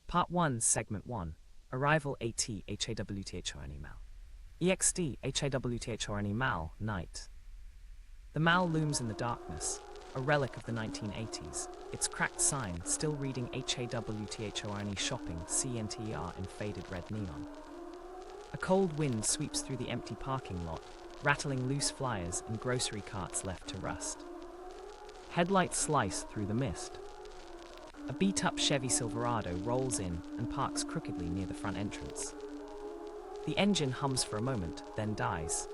Part 1, Segment 1. Arrival AT HAWTHORNE Mal. EXD HAWTHORNE Mal, Night. The Mal looms in the darkness, a relic of the 1980s, its cracked sign still reading HAWTHORNE Shopping CNTER in faded red neon. A cold wind sweeps through the empty parking lot, rattling loose flyers and grocery carts left to rust. Headlights slice through the mist. A beat-up Chevy Silverado rolls in and parks crookedly near the front entrance. The engine hums for a moment, then dies.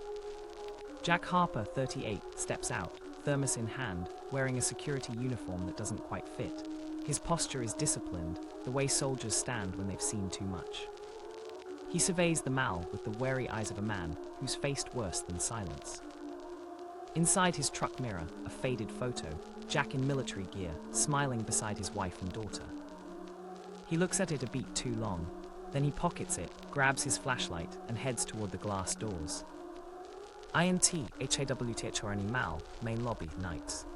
Jack Harper, 38, steps out, thermos in hand, wearing a security uniform that doesn't quite fit. His posture is disciplined, the way soldiers stand when they've seen too much. He surveys the Mal with the wary eyes of a man who's faced worse than silence. Inside his truck mirror, a faded photo, Jack in military gear, smiling beside his wife and daughter. He looks at it a beat too long, then he pockets it, grabs his flashlight, and heads toward the glass doors. INT HAWTHORNE Mal, main lobby, Nights.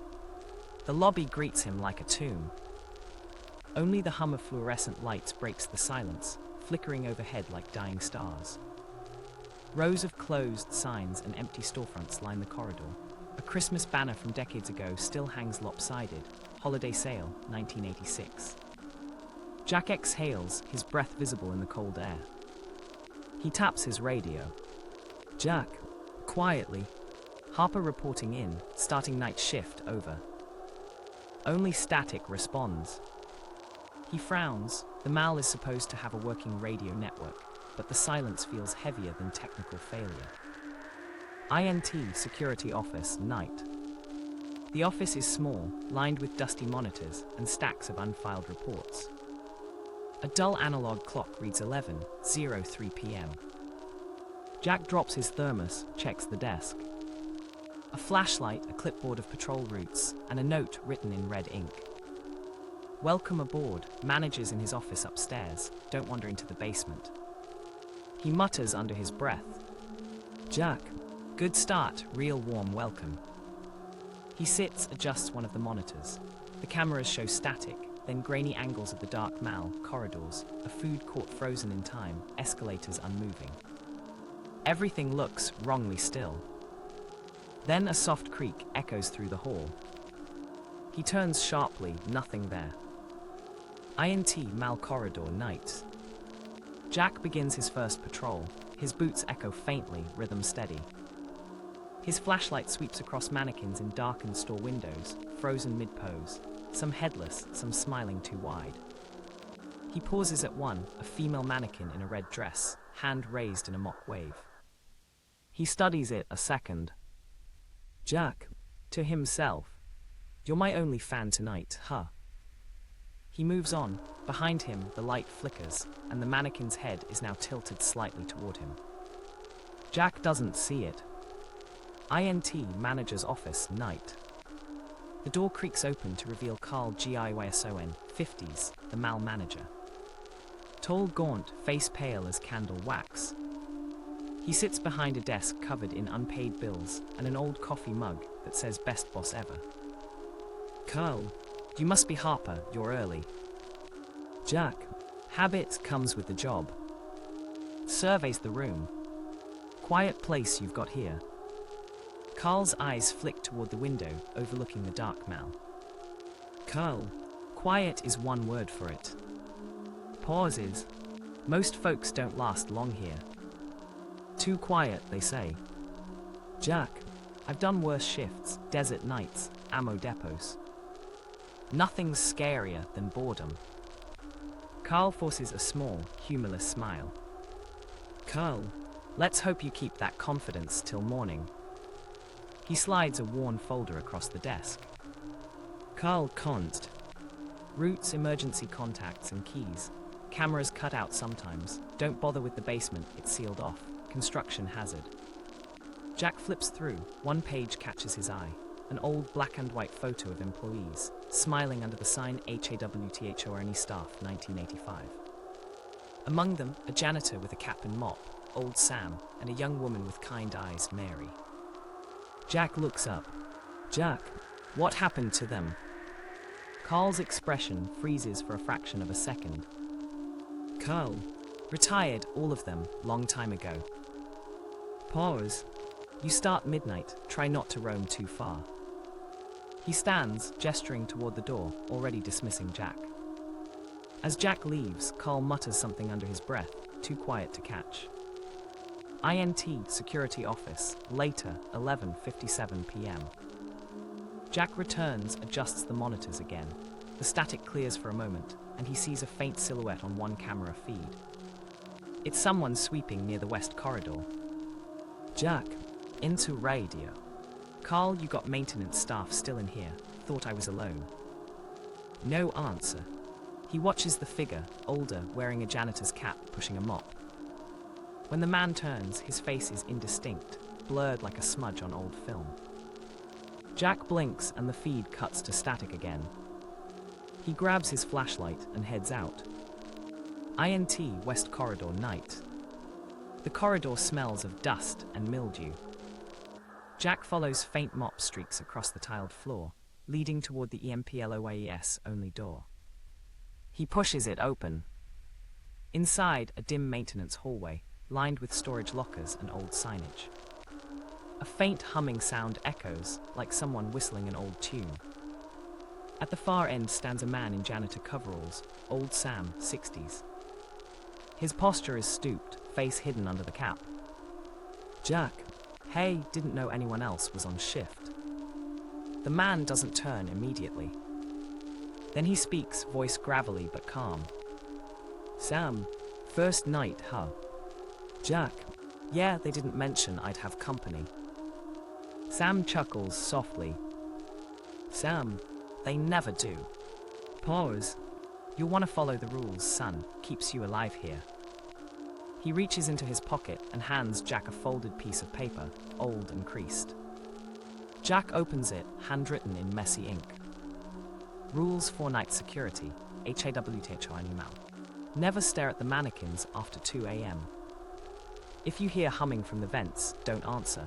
The lobby greets him like a tomb. Only the hum of fluorescent lights breaks the silence, flickering overhead like dying stars. Rows of closed signs and empty storefronts line the corridor. A Christmas banner from decades ago still hangs lopsided. Holiday sale, 1986. Jack exhales, his breath visible in the cold air. He taps his radio. Jack, quietly. Harper reporting in, starting night shift, over. Only static responds. He frowns. The Mal is supposed to have a working radio network, but the silence feels heavier than technical failure. INT Security Office, Night. The office is small, lined with dusty monitors and stacks of unfiled reports. A dull analog clock reads 11:03 p.m. Jack drops his thermos, checks the desk. A flashlight, a clipboard of patrol routes, and a note written in red ink. Welcome aboard, managers in his office upstairs, don't wander into the basement. He mutters under his breath. Jack, good start, real warm welcome. He sits, adjusts one of the monitors. The cameras show static, then grainy angles of the dark Mal, corridors, a food court frozen in time, escalators unmoving. Everything looks wrongly still. Then a soft creak echoes through the hall. He turns sharply, nothing there. INT Mal corridor, Night. Jack begins his first patrol. His boots echo faintly, rhythm steady. His flashlight sweeps across mannequins in darkened store windows, frozen mid-pose, some headless, some smiling too wide. He pauses at one, a female mannequin in a red dress, hand raised in a mock wave. He studies it a second. Jack, to himself, you're my only fan tonight, huh? He moves on. Behind him, the light flickers, and the mannequin's head is now tilted slightly toward him. Jack doesn't see it. INT Manager's Office, Night. The door creaks open to reveal Carl Giyson, 50s, the Mal manager. Tall, gaunt, face pale as candle wax. He sits behind a desk covered in unpaid bills and an old coffee mug that says Best Boss Ever. Carl, you must be Harper, you're early. Jack, habit comes with the job. Surveys the room. Quiet place you've got here. Carl's eyes flick toward the window, overlooking the dark Mal. Carl, quiet is one word for it. Pauses. Most folks don't last long here. Too quiet, they say. Jack, I've done worse shifts, desert nights, ammo depots. Nothing's scarier than boredom. Carl forces a small, humorless smile. Carl, let's hope you keep that confidence till morning. He slides a worn folder across the desk. Carl can't. Routes, emergency contacts, and keys. Cameras cut out sometimes. Don't bother with the basement, it's sealed off. Construction hazard. Jack flips through. One page catches his eye. An old black and white photo of employees, smiling under the sign HAWTHORNE Staff, 1985. Among them, a janitor with a cap and mop, Old Sam, and a young woman with kind eyes, Mary. Jack looks up. Jack, what happened to them? Carl's expression freezes for a fraction of a second. Carl. Retired, all of them, long time ago. Pause. You start midnight, try not to roam too far. He stands, gesturing toward the door, already dismissing Jack. As Jack leaves, Carl mutters something under his breath, too quiet to catch. INT Security Office, later, 11:57 p.m. Jack returns, adjusts the monitors again. The static clears for a moment, and he sees a faint silhouette on one camera feed. It's someone sweeping near the west corridor. Jack. Into radio. Carl, you got maintenance staff still in here. Thought I was alone. No answer. He watches the figure, older, wearing a janitor's cap, pushing a mop. When the man turns, his face is indistinct, blurred like a smudge on old film. Jack blinks and the feed cuts to static again. He grabs his flashlight and heads out. INT West Corridor night. The corridor smells of dust and mildew. Jack follows faint mop streaks across the tiled floor, leading toward the EMPLOYES only door. He pushes it open. Inside, a dim maintenance hallway, lined with storage lockers and old signage. A faint humming sound echoes, like someone whistling an old tune. At the far end stands a man in janitor coveralls, old Sam, 60s. His posture is stooped, face hidden under the cap. Jack. Hey, didn't know anyone else was on shift. The man doesn't turn immediately. Then he speaks, voice gravelly but calm. Sam. First night, huh? Jack. Yeah, they didn't mention I'd have company. Sam chuckles softly. Sam. They never do. Pause. You'll want to follow the rules, son. Keeps you alive here. He reaches into his pocket and hands Jack a folded piece of paper, old and creased. Jack opens it, handwritten in messy ink. Rules for night security, HAWTHRNEMAL. Never stare at the mannequins after 2 a.m. If you hear humming from the vents, don't answer.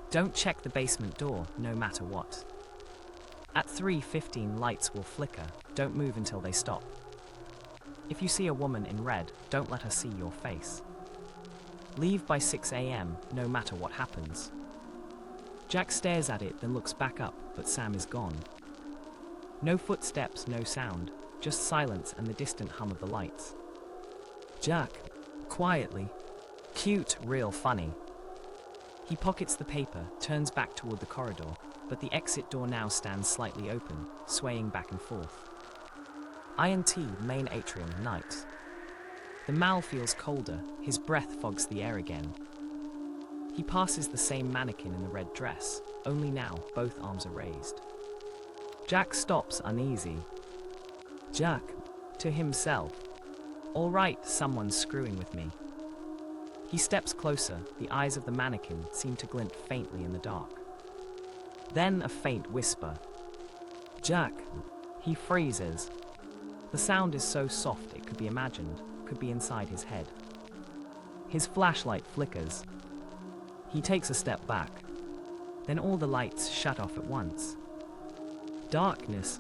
Don't check the basement door, no matter what. At 3:15 lights will flicker, don't move until they stop. If you see a woman in red, don't let her see your face. Leave by 6 a.m., no matter what happens. Jack stares at it, then looks back up, but Sam is gone. No footsteps, no sound, just silence and the distant hum of the lights. Jack. Quietly. Cute, real funny. He pockets the paper, turns back toward the corridor, but the exit door now stands slightly open, swaying back and forth. INT Main Atrium night. The Mal feels colder, his breath fogs the air again. He passes the same mannequin in the red dress, only now both arms are raised. Jack stops uneasy. Jack. To himself. All right, someone's screwing with me. He steps closer, the eyes of the mannequin seem to glint faintly in the dark. Then a faint whisper. Jack. He freezes. The sound is so soft it could be imagined, could be inside his head. His flashlight flickers. He takes a step back. Then all the lights shut off at once. Darkness,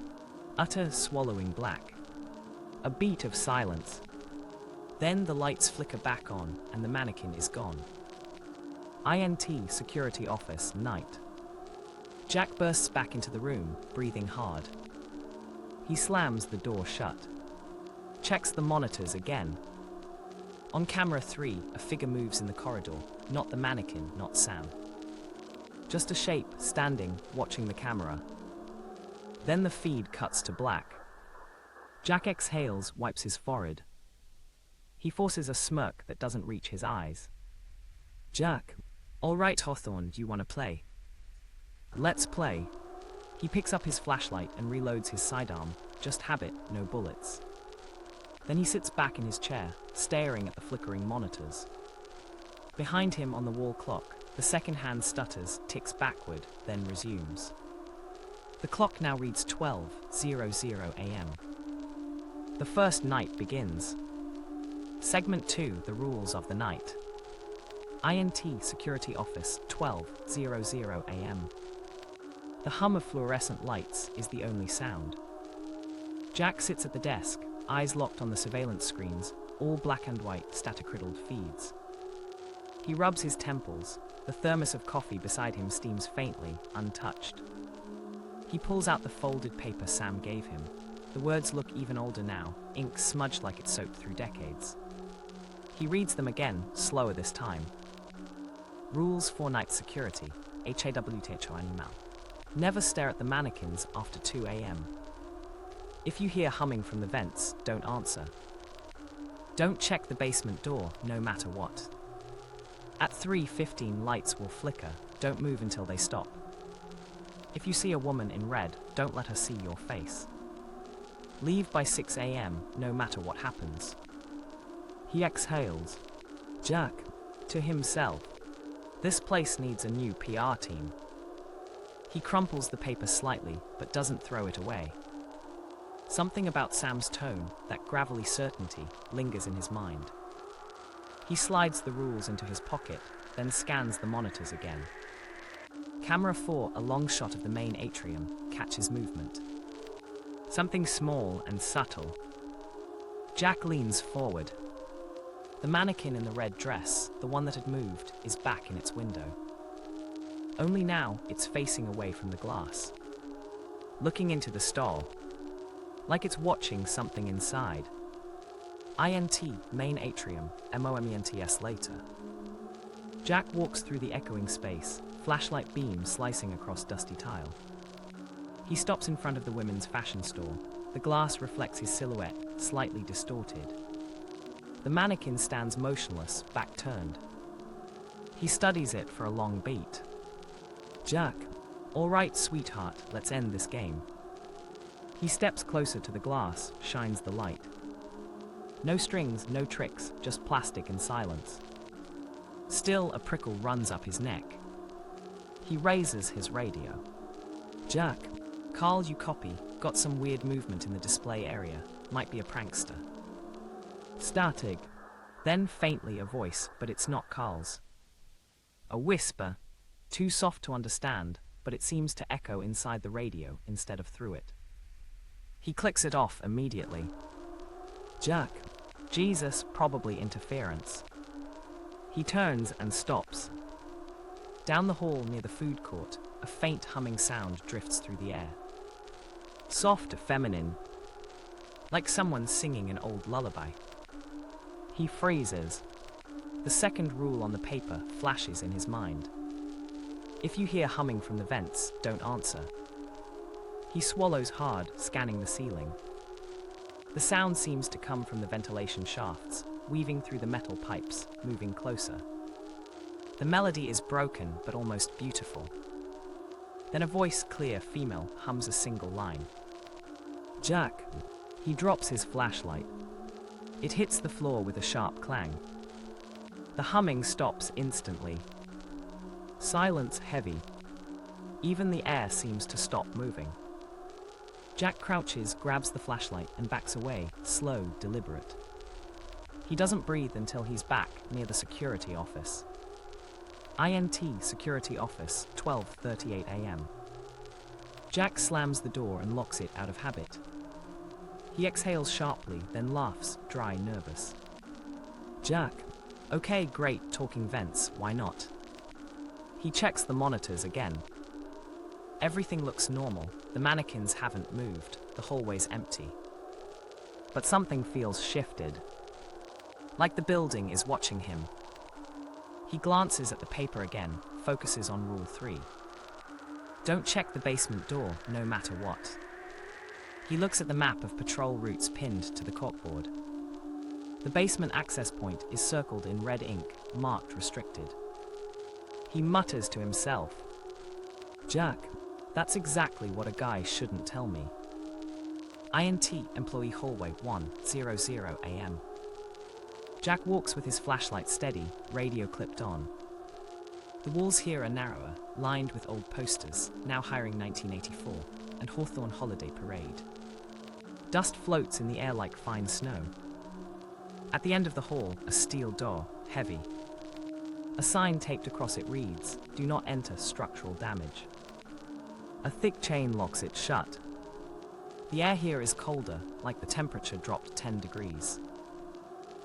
utter swallowing black. A beat of silence. Then the lights flicker back on and the mannequin is gone. INT Security Office night. Jack bursts back into the room, breathing hard. He slams the door shut. Checks the monitors again. On camera 3, a figure moves in the corridor, not the mannequin, not Sam. Just a shape, standing, watching the camera. Then the feed cuts to black. Jack exhales, wipes his forehead. He forces a smirk that doesn't reach his eyes. Jack. All right, Hawthorne, do you want to play? Let's play. He picks up his flashlight and reloads his sidearm, just habit, no bullets. Then he sits back in his chair, staring at the flickering monitors. Behind him on the wall clock, the second hand stutters, ticks backward, then resumes. The clock now reads 12:00 a.m. The first night begins. Segment 2, the rules of the night. INT Security Office, 12:00 a.m. The hum of fluorescent lights is the only sound. Jack sits at the desk, eyes locked on the surveillance screens, all black and white staticriddled feeds. He rubs his temples. The thermos of coffee beside him steams faintly, untouched. He pulls out the folded paper Sam gave him. The words look even older now, ink smudged like it soaked through decades. He reads them again, slower this time. Rules for night security, Hawthorne email. Never stare at the mannequins after 2 a.m. If you hear humming from the vents, don't answer. Don't check the basement door, no matter what. At 3:15 lights will flicker, don't move until they stop. If you see a woman in red, don't let her see your face. Leave by 6 a.m., no matter what happens. He exhales. Jack. To himself. This place needs a new PR team. He crumples the paper slightly, but doesn't throw it away. Something about Sam's tone, that gravelly certainty, lingers in his mind. He slides the rules into his pocket, then scans the monitors again. Camera 4, a long shot of the main atrium, catches movement. Something small and subtle. Jack leans forward. The mannequin in the red dress, the one that had moved, is back in its window. Only now, it's facing away from the glass. Looking into the stall. Like it's watching something inside. INT, main atrium, MOMENTS later. Jack walks through the echoing space, flashlight beam slicing across dusty tile. He stops in front of the women's fashion store. The glass reflects his silhouette, slightly distorted. The mannequin stands motionless, back turned. He studies it for a long beat. Jack. All right, sweetheart, let's end this game. He steps closer to the glass, shines the light. No strings, no tricks, just plastic and silence. Still, a prickle runs up his neck. He raises his radio. Jack. Carl, you copy. Got some weird movement in the display area. Might be a prankster. Static. Then faintly a voice, but it's not Carl's. A whisper. Too soft to understand, but it seems to echo inside the radio instead of through it. He clicks it off immediately. Jack. Jesus, probably interference. He turns and stops. Down the hall near the food court, a faint humming sound drifts through the air. Soft, feminine, like someone singing an old lullaby. He freezes. The second rule on the paper flashes in his mind. If you hear humming from the vents, don't answer. He swallows hard, scanning the ceiling. The sound seems to come from the ventilation shafts, weaving through the metal pipes, moving closer. The melody is broken, but almost beautiful. Then a voice, clear, female, hums a single line. Jack. He drops his flashlight. It hits the floor with a sharp clang. The humming stops instantly. Silence heavy. Even the air seems to stop moving. Jack crouches, grabs the flashlight, and backs away, slow, deliberate. He doesn't breathe until he's back near the security office. INT security office, 12:38 a.m. Jack slams the door and locks it out of habit. He exhales sharply, then laughs, dry, nervous. Jack. Okay, great, talking vents, why not? He checks the monitors again. Everything looks normal. The mannequins haven't moved. The hallway's empty. But something feels shifted. Like the building is watching him. He glances at the paper again, focuses on Rule 3. Don't check the basement door, no matter what. He looks at the map of patrol routes pinned to the corkboard. The basement access point is circled in red ink, marked restricted. He mutters to himself. Jack. That's exactly what a guy shouldn't tell me. INT employee hallway 1:00 a.m. Jack walks with his flashlight steady, radio clipped on. The walls here are narrower, lined with old posters, now hiring 1984, and Hawthorne holiday parade. Dust floats in the air like fine snow. At the end of the hall, a steel door, heavy. A sign taped across it reads, "Do not enter, structural damage." A thick chain locks it shut. The air here is colder, like the temperature dropped 10 degrees.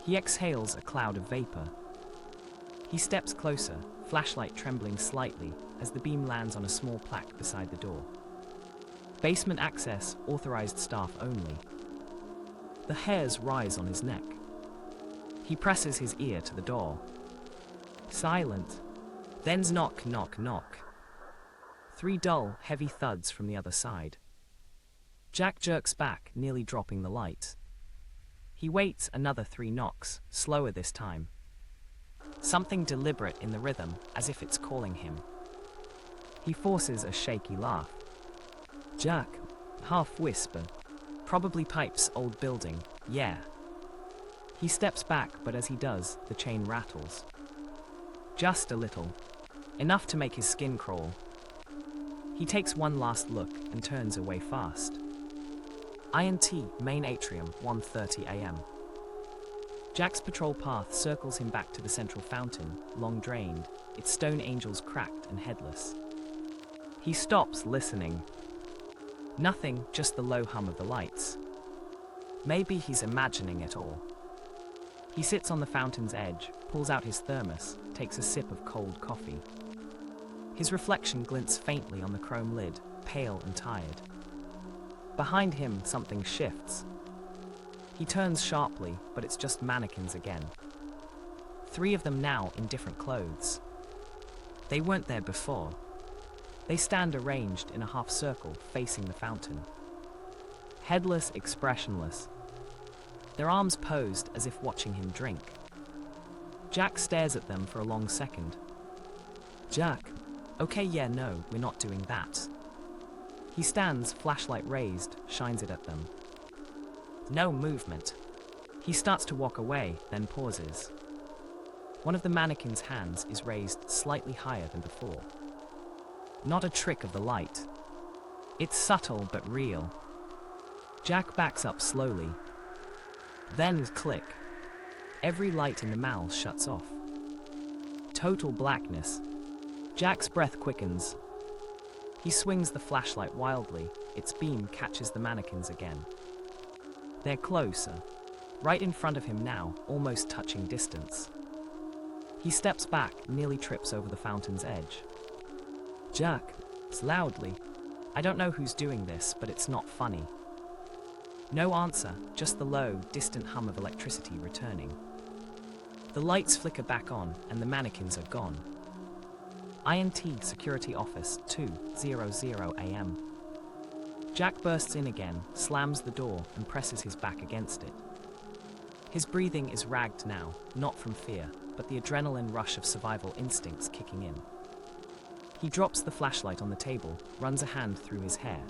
He exhales a cloud of vapor. He steps closer, flashlight trembling slightly as the beam lands on a small plaque beside the door. Basement access, authorized staff only. The hairs rise on his neck. He presses his ear to the door. Silent. Then's knock, knock, knock. 3 dull, heavy thuds from the other side. Jack jerks back, nearly dropping the light. He waits another 3 knocks, slower this time. Something deliberate in the rhythm, as if it's calling him. He forces a shaky laugh. Jack. Half whisper. Probably pipes old building, yeah. He steps back, but as he does, the chain rattles. Just a little. Enough to make his skin crawl. He takes one last look and turns away fast. INT, main atrium, 1:30 a.m. Jack's patrol path circles him back to the central fountain, long drained, its stone angels cracked and headless. He stops, listening. Nothing, just the low hum of the lights. Maybe he's imagining it all. He sits on the fountain's edge, pulls out his thermos, takes a sip of cold coffee. His reflection glints faintly on the chrome lid, pale and tired. Behind him, something shifts. He turns sharply, but it's just mannequins again. 3 of them now in different clothes. They weren't there before. They stand arranged in a half circle, facing the fountain. Headless, expressionless. Their arms posed as if watching him drink. Jack stares at them for a long second. Jack. Okay, yeah, no, we're not doing that. He stands, flashlight raised, shines it at them. No movement. He starts to walk away, then pauses. One of the mannequin's hands is raised slightly higher than before. Not a trick of the light. It's subtle but real. Jack backs up slowly. Then click. Every light in the mall shuts off. Total blackness. Jack's breath quickens. He swings the flashlight wildly. Its beam catches the mannequins again. They're closer. Right in front of him now, almost touching distance. He steps back, nearly trips over the fountain's edge. Jack. Loudly. I don't know who's doing this, but it's not funny. No answer, just the low, distant hum of electricity returning. The lights flicker back on, and the mannequins are gone. INT Security Office, 2:00 a.m. Jack bursts in again, slams the door, and presses his back against it. His breathing is ragged now, not from fear, but the adrenaline rush of survival instincts kicking in. He drops the flashlight on the table, runs a hand through his hair.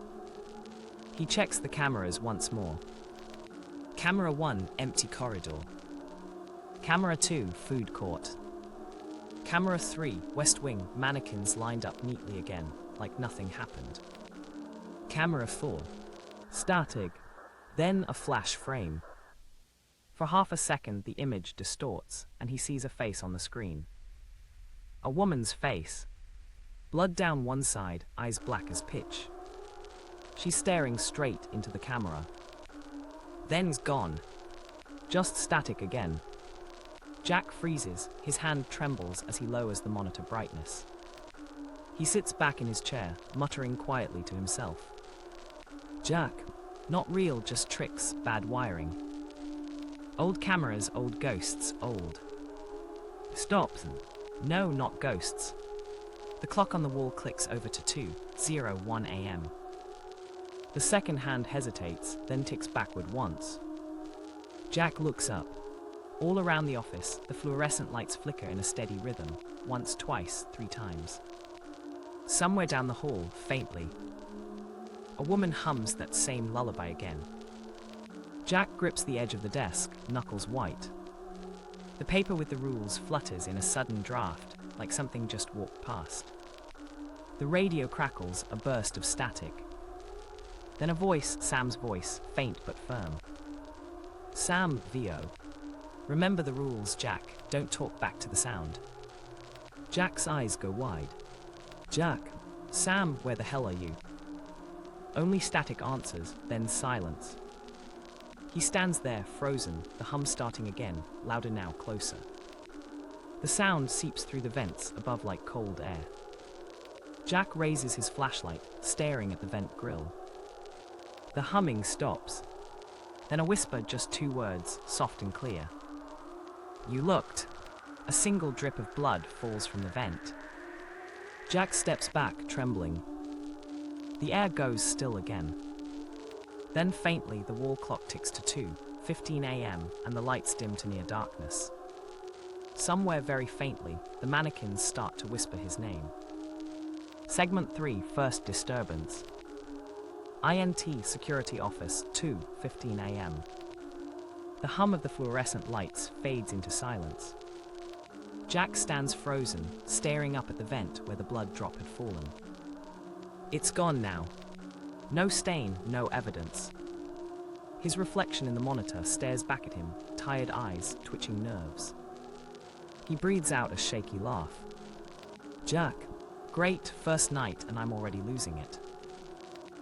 He checks the cameras once more. Camera 1, empty corridor. Camera 2, food court. Camera 3, west wing, mannequins lined up neatly again, like nothing happened. Camera 4, static, then a flash frame. For half a second, the image distorts, and he sees a face on the screen. A woman's face. Blood down one side, eyes black as pitch. She's staring straight into the camera. Then's gone. Just static again. Jack freezes, his hand trembles as he lowers the monitor brightness. He sits back in his chair, muttering quietly to himself. Jack. Not real, just tricks, bad wiring. Old cameras, old ghosts, old. Stops. No, not ghosts. The clock on the wall clicks over to 2:01 a.m. The second hand hesitates, then ticks backward once. Jack looks up. All around the office, the fluorescent lights flicker in a steady rhythm, once, twice, 3 times. Somewhere down the hall, faintly, a woman hums that same lullaby again. Jack grips the edge of the desk, knuckles white. The paper with the rules flutters in a sudden draft, like something just walked past. The radio crackles, a burst of static. Then a voice, Sam's voice, faint but firm. Sam, VO. Remember the rules, Jack. Don't talk back to the sound. Jack's eyes go wide. Jack. Sam, where the hell are you? Only static answers, then silence. He stands there, frozen, the hum starting again, louder now, closer. The sound seeps through the vents above like cold air. Jack raises his flashlight, staring at the vent grill. The humming stops. Then a whisper, just 2 words, soft and clear. "You looked." A single drip of blood falls from the vent. Jack steps back, trembling. The air goes still again. Then faintly the wall clock ticks to 2:15 a.m. and the lights dim to near darkness. Somewhere very faintly, the mannequins start to whisper his name. Segment 3, First Disturbance. INT Security Office, 2:15 a.m. The hum of the fluorescent lights fades into silence. Jack stands frozen, staring up at the vent where the blood drop had fallen. It's gone now. No stain, no evidence. His reflection in the monitor stares back at him, tired eyes, twitching nerves. He breathes out a shaky laugh. Jack, Great, first night and I'm already losing it.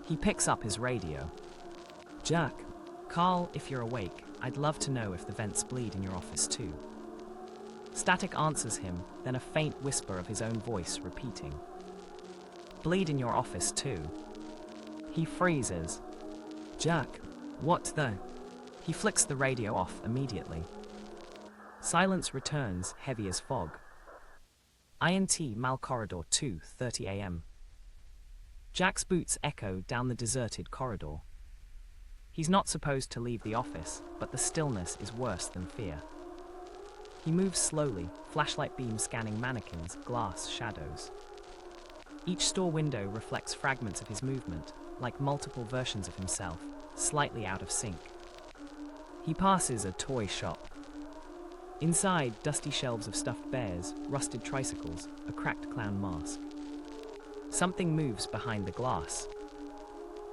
He picks up his radio. Jack, Carl, if you're awake, I'd love to know if the vents bleed in your office too. Static answers him, then a faint whisper of his own voice repeating. Bleed in your office too. He freezes. Jack, What the? He flicks the radio off immediately. Silence returns, heavy as fog. INT Mal Corridor, 2:30 a.m. Jack's boots echo down the deserted corridor. He's not supposed to leave the office, but the stillness is worse than fear. He moves slowly, flashlight beam scanning mannequins, glass, shadows. Each store window reflects fragments of his movement, like multiple versions of himself, slightly out of sync. He passes a toy shop. Inside, dusty shelves of stuffed bears, rusted tricycles, a cracked clown mask. Something moves behind the glass.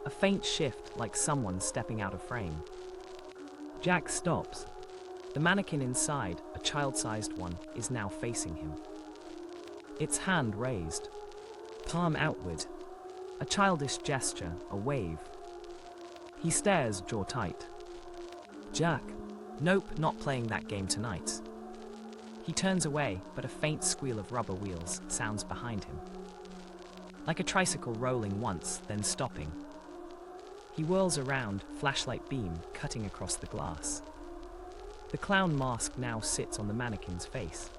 A faint shift, like someone stepping out of frame. Jack stops. The mannequin inside, a child-sized one, is now facing him. Its hand raised, palm outward. A childish gesture, a wave. He stares, jaw tight. Jack, Nope, not playing that game tonight. He turns away, but a faint squeal of rubber wheels sounds behind him. Like a tricycle rolling once, then stopping. He whirls around, flashlight beam cutting across the glass. The clown mask now sits on the mannequin's face.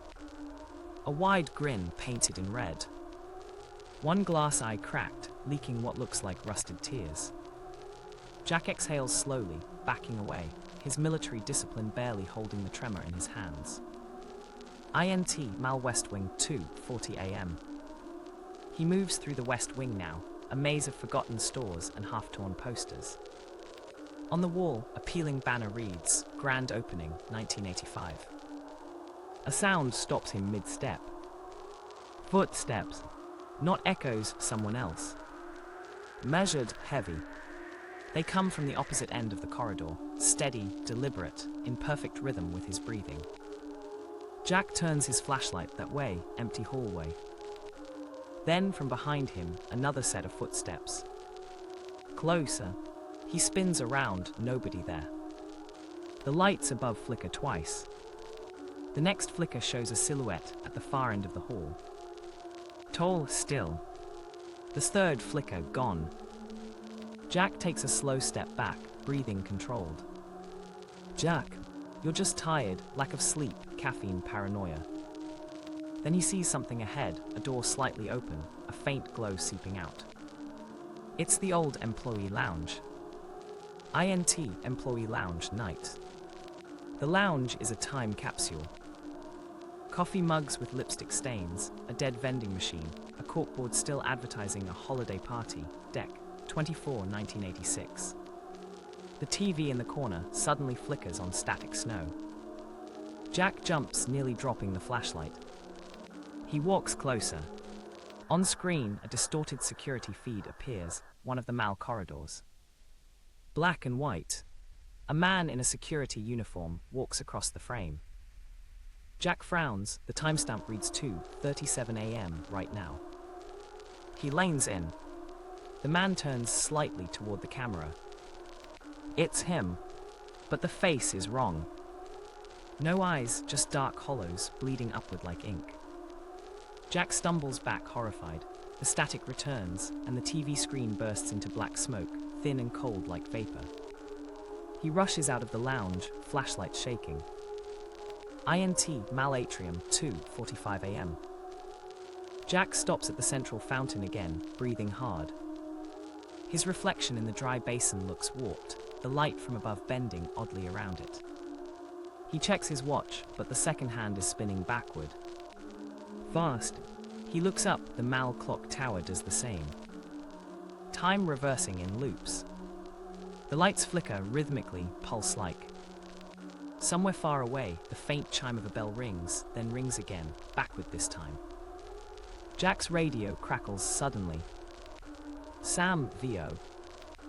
A wide grin painted in red. One glass eye cracked, leaking what looks like rusted tears. Jack exhales slowly, backing away, his military discipline barely holding the tremor in his hands. INT Mal West Wing, 2:40 a.m. He moves through the West Wing now, a maze of forgotten stores and half-torn posters. On the wall, a peeling banner reads, Grand Opening, 1985. A sound stops him mid-step. Footsteps. Not echoes, someone else. Measured, heavy. They come from the opposite end of the corridor, steady, deliberate, in perfect rhythm with his breathing. Jack turns his flashlight that way, empty hallway. Then, from behind him, another set of footsteps. Closer. He spins around, nobody there. The lights above flicker twice. The next flicker shows a silhouette at the far end of the hall. Tall, still. The third flicker, gone. Jack takes a slow step back, breathing controlled. Jack, You're just tired, lack of sleep, caffeine, paranoia. Then he sees something ahead, a door slightly open, a faint glow seeping out. It's the old employee lounge. INT Employee Lounge, night. The lounge is a time capsule. Coffee mugs with lipstick stains, a dead vending machine, a corkboard still advertising a holiday party, deck, 24/1986. The TV in the corner suddenly flickers on static snow. Jack jumps, nearly dropping the flashlight. He walks closer. On screen, a distorted security feed appears, one of the Mal corridors. Black and white. A man in a security uniform walks across the frame. Jack frowns, the timestamp reads 2:37 a.m. right now. He leans in. The man turns slightly toward the camera. It's him. But the face is wrong. No eyes, just dark hollows, bleeding upward like ink. Jack stumbles back, horrified. The static returns, and the TV screen bursts into black smoke, thin and cold like vapor. He rushes out of the lounge, flashlight shaking. INT, Malatrium, 2:45 a.m. Jack stops at the central fountain again, breathing hard. His reflection in the dry basin looks warped, the light from above bending oddly around it. He checks his watch, but the second hand is spinning backward. Fast. He looks up, the Mal clock tower does the same. Time reversing in loops. The lights flicker rhythmically, pulse-like. Somewhere far away, the faint chime of a bell rings, then rings again, backward this time. Jack's radio crackles suddenly. Sam, VO.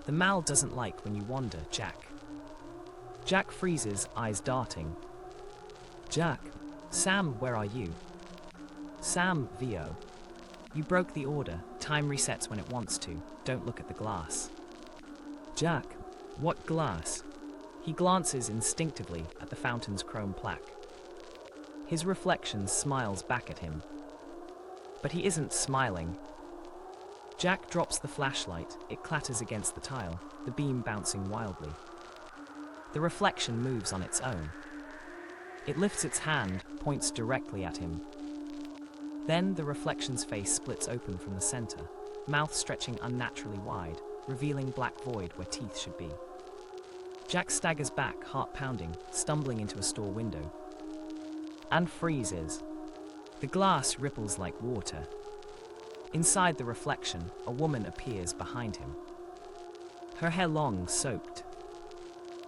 The Mal doesn't like when you wander, Jack. Jack freezes, eyes darting. Jack. Sam, where are you? Sam, VO. You broke the order. Time resets when it wants to. Don't look at the glass. Jack. What glass? He glances instinctively at the fountain's chrome plaque. His reflection smiles back at him. But he isn't smiling. Jack drops the flashlight. It clatters against the tile, the beam bouncing wildly. The reflection moves on its own. It lifts its hand, points directly at him. Then the reflection's face splits open from the center, mouth stretching unnaturally wide, revealing black void where teeth should be. Jack staggers back, heart pounding, stumbling into a store window. And freezes. The glass ripples like water. Inside the reflection, a woman appears behind him. Her hair long, soaked.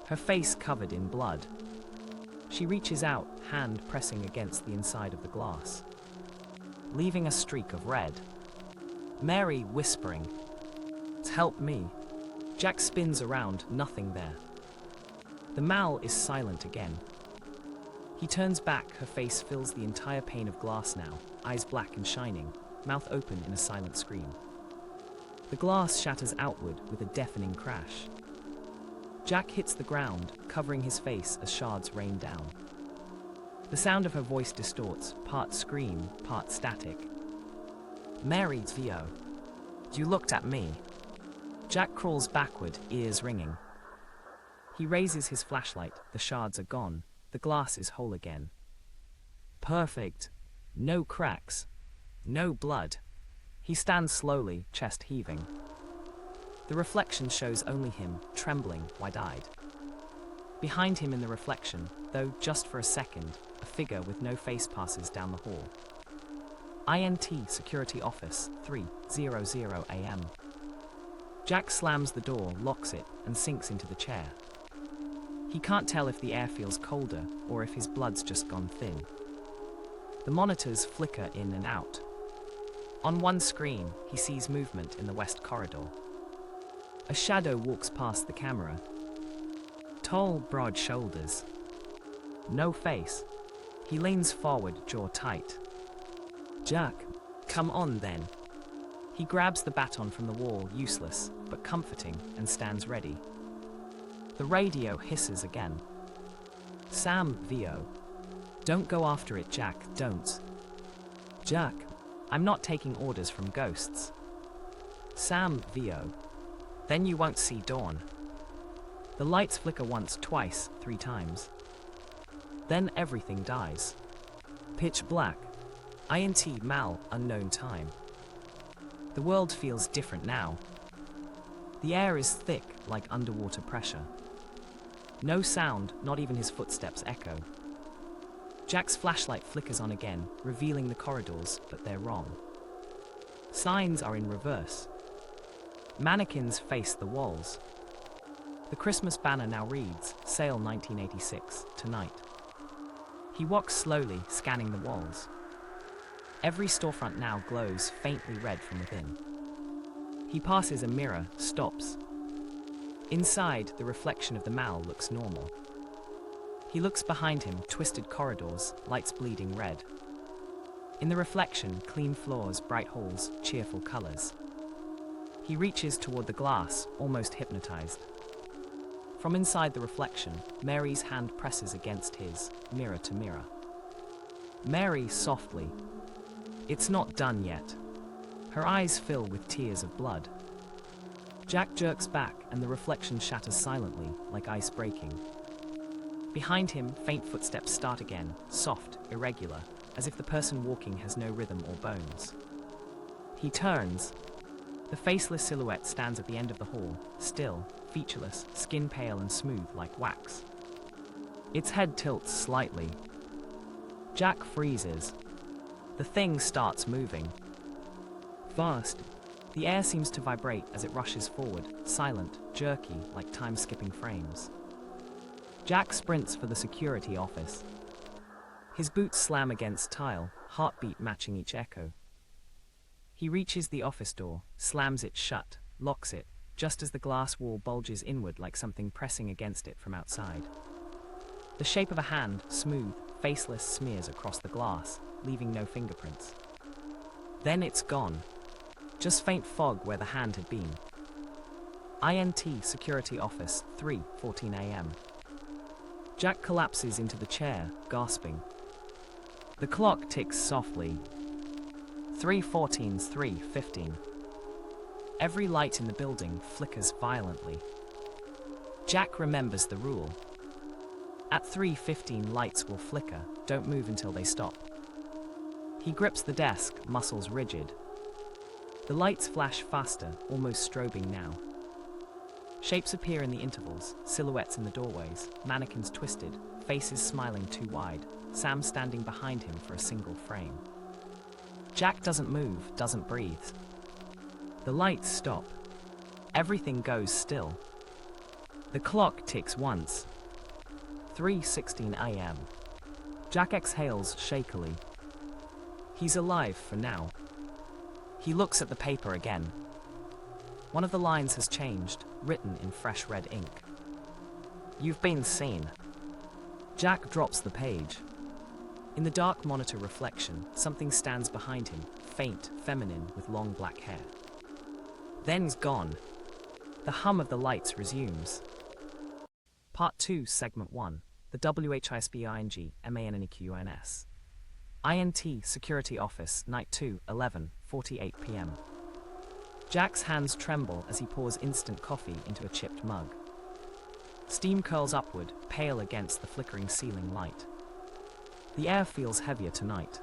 Her face covered in blood. She reaches out, hand pressing against the inside of the glass, leaving a streak of red. Mary whispering, "Help me." Jack spins around, nothing there. The Mal is silent again. He turns back, her face fills the entire pane of glass now, eyes black and shining, mouth open in a silent scream. The glass shatters outward with a deafening crash. Jack hits the ground, covering his face as shards rain down. The sound of her voice distorts, part scream, part static. "Mary, VO. You looked at me." Jack crawls backward, ears ringing. He raises his flashlight, the shards are gone, the glass is whole again. Perfect. No cracks. No blood. He stands slowly, chest heaving. The reflection shows only him, trembling, wide-eyed. Behind him in the reflection, though just for a second, a figure with no face passes down the hall. INT Security Office, 3:00 a.m. Jack slams the door, locks it, and sinks into the chair. He can't tell if the air feels colder or if his blood's just gone thin. The monitors flicker in and out. On one screen, he sees movement in the west corridor. A shadow walks past the camera. Tall, broad shoulders. No face. He leans forward, jaw tight. Jack. Come on, then. He grabs the baton from the wall, useless, but comforting, and stands ready. The radio hisses again. Sam, VO. Don't go after it, Jack, don't. Jack. I'm not taking orders from ghosts. Sam, VO. Then you won't see dawn. The lights flicker once, twice, 3 times. Then everything dies. Pitch black. INT Mal, unknown time. The world feels different now. The air is thick, like underwater pressure. No sound, not even his footsteps echo. Jack's flashlight flickers on again, revealing the corridors, but they're wrong. Signs are in reverse. Mannequins face the walls. The Christmas banner now reads, Sale 1986, tonight. He walks slowly, scanning the walls. Every storefront now glows faintly red from within. He passes a mirror, stops. Inside, the reflection of the Mal looks normal. He looks behind him, twisted corridors, lights bleeding red. In the reflection, clean floors, bright halls, cheerful colors. He reaches toward the glass, almost hypnotized. From inside the reflection, Mary's hand presses against his, mirror to mirror. Mary softly. It's not done yet. Her eyes fill with tears of blood. Jack jerks back and the reflection shatters silently, like ice breaking. Behind him, faint footsteps start again, soft, irregular, as if the person walking has no rhythm or bones. He turns. The faceless silhouette stands at the end of the hall, still, featureless, skin pale and smooth like wax. Its head tilts slightly. Jack freezes. The thing starts moving. Fast. The air seems to vibrate as it rushes forward, silent, jerky, like time-skipping frames. Jack sprints for the security office. His boots slam against tile, heartbeat matching each echo. He reaches the office door, slams it shut, locks it, just as the glass wall bulges inward like something pressing against it from outside. The shape of a hand, smooth, faceless, smears across the glass, leaving no fingerprints. Then it's gone. Just faint fog where the hand had been. INT Security Office, 3:14 a.m. Jack collapses into the chair, gasping. The clock ticks softly. 3:14's 3:15. Every light in the building flickers violently. Jack remembers the rule. At 3:15 lights will flicker, don't move until they stop. He grips the desk, muscles rigid. The lights flash faster, almost strobing now. Shapes appear in the intervals, silhouettes in the doorways, mannequins twisted, faces smiling too wide, Sam standing behind him for a single frame. Jack doesn't move, doesn't breathe. The lights stop. Everything goes still. The clock ticks once. 3:16 a.m. Jack exhales shakily. He's alive for now. He looks at the paper again. One of the lines has changed, written in fresh red ink. You've been seen. Jack drops the page. In the dark monitor reflection, something stands behind him, faint, feminine, with long black hair. Then's gone. The hum of the lights resumes. Part 2, Segment 1. The WHISBING MANNEQUNS. INT Security Office, Night 2, 11:48 p.m. Jack's hands tremble as he pours instant coffee into a chipped mug. Steam curls upward, pale against the flickering ceiling light. The air feels heavier tonight.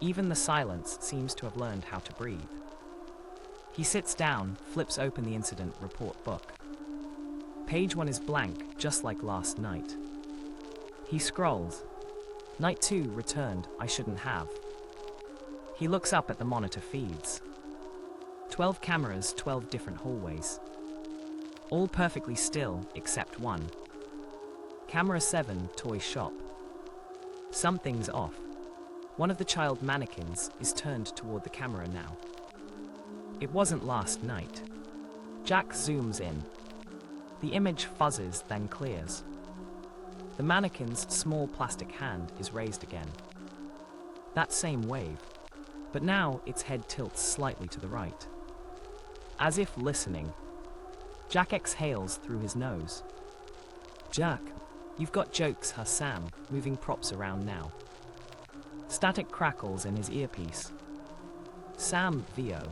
Even the silence seems to have learned how to breathe. He sits down, flips open the incident report book. Page 1 is blank, just like last night. He scrolls. Night 2 returned, I shouldn't have. He looks up at the monitor feeds. 12 cameras, 12 different hallways. All perfectly still, except one. Camera 7, toy shop. Something's off. One of the child mannequins is turned toward the camera now. It wasn't last night. Jack zooms in. The image fuzzes, then clears. The mannequin's small plastic hand is raised again. That same wave. But now its head tilts slightly to the right. As if listening. Jack exhales through his nose. Jack, you've got jokes, huh, Sam, moving props around now. Static crackles in his earpiece. Sam, VO.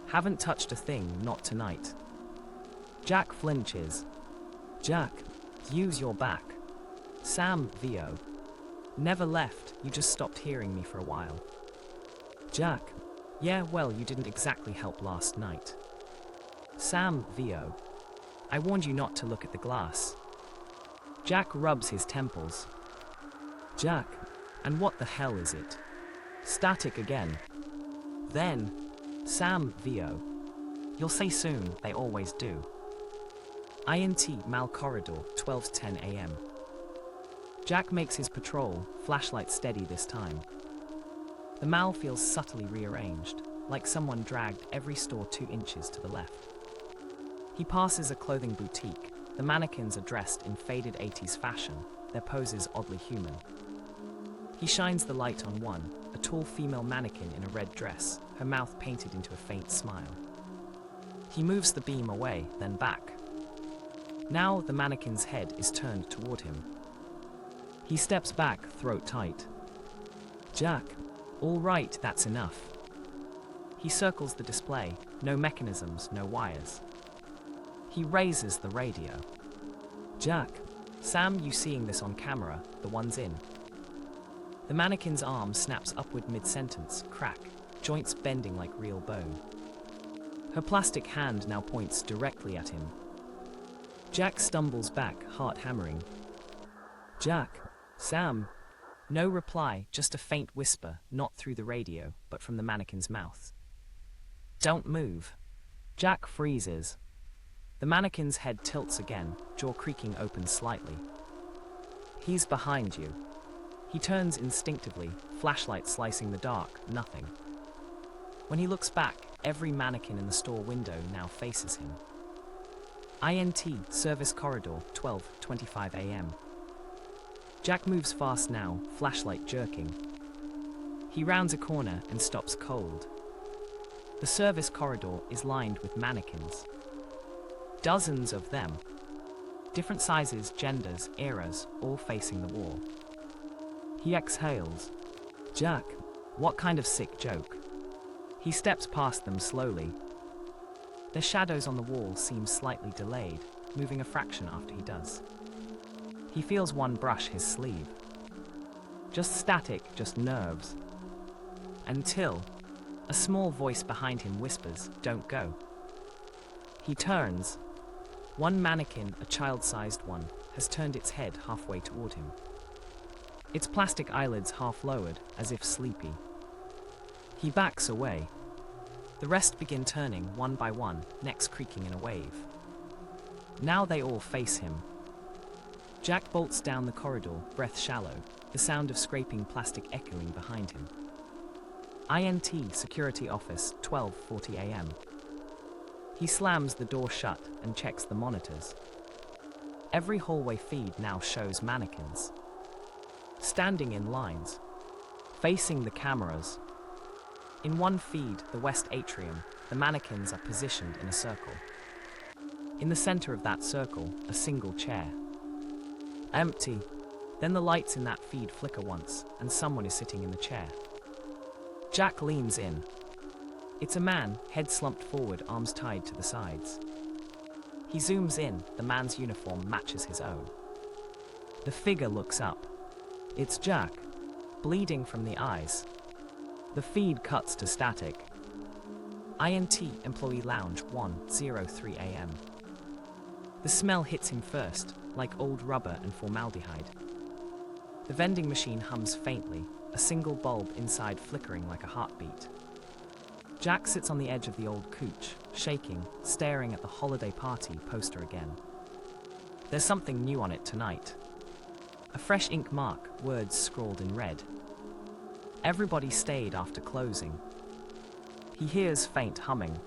Haven't touched a thing, not tonight. Jack flinches. Jack, use your back. Sam, VO. Never left, you just stopped hearing me for a while. Jack, yeah, well, you didn't exactly help last night. Sam, VO. I warned you not to look at the glass. Jack rubs his temples. Jack, and what the hell is it? Static again. Then, Sam, VO. You'll say soon, they always do. INT Mal Corridor, 12:10 a.m. Jack makes his patrol, flashlight steady this time. The Mal feels subtly rearranged, like someone dragged every store 2 inches to the left. He passes a clothing boutique. The mannequins are dressed in faded 80s fashion, their poses oddly human. He shines the light on one, a tall female mannequin in a red dress, her mouth painted into a faint smile. He moves the beam away, then back. Now the mannequin's head is turned toward him. He steps back, throat tight. Jack, All right, that's enough. He circles the display, no mechanisms, no wires. He raises the radio. Jack, Sam, you seeing this on camera, the one's in. The mannequin's arm snaps upward mid-sentence, crack, joints bending like real bone. Her plastic hand now points directly at him. Jack stumbles back, heart hammering. Jack, Sam. No reply, just a faint whisper, not through the radio, but from the mannequin's mouth. Don't move. Jack freezes. The mannequin's head tilts again, jaw creaking open slightly. He's behind you. He turns instinctively, flashlight slicing the dark, nothing. When he looks back, every mannequin in the store window now faces him. INT, service corridor, 12:25 a.m. Jack moves fast now, flashlight jerking. He rounds a corner and stops cold. The service corridor is lined with mannequins. Dozens of them. Different sizes, genders, eras, all facing the wall. He exhales. Jack, What kind of sick joke? He steps past them slowly. The shadows on the wall seem slightly delayed, moving a fraction after he does. He feels one brush his sleeve. Just static, just nerves. Until a small voice behind him whispers, "Don't go." He turns. One mannequin, a child-sized one, has turned its head halfway toward him. Its plastic eyelids half lowered, as if sleepy. He backs away. The rest begin turning one by one, necks creaking in a wave. Now they all face him. Jack bolts down the corridor, breath shallow, the sound of scraping plastic echoing behind him. INT, security office, 12:40 a.m. He slams the door shut and checks the monitors. Every hallway feed now shows mannequins. Standing in lines, facing the cameras. In one feed, the west atrium, the mannequins are positioned in a circle. In the center of that circle, a single chair. Empty. Then the lights in that feed flicker once, and someone is sitting in the chair. Jack leans in. It's a man, head slumped forward, arms tied to the sides. He zooms in, the man's uniform matches his own. The figure looks up. It's Jack, bleeding from the eyes. The feed cuts to static. INT, employee lounge, 1:03 a.m. The smell hits him first, like old rubber and formaldehyde. The vending machine hums faintly, a single bulb inside flickering like a heartbeat. Jack sits on the edge of the old couch, shaking, staring at the holiday party poster again. There's something new on it tonight. A fresh ink mark, words scrawled in red. Everybody stayed after closing. He hears faint humming.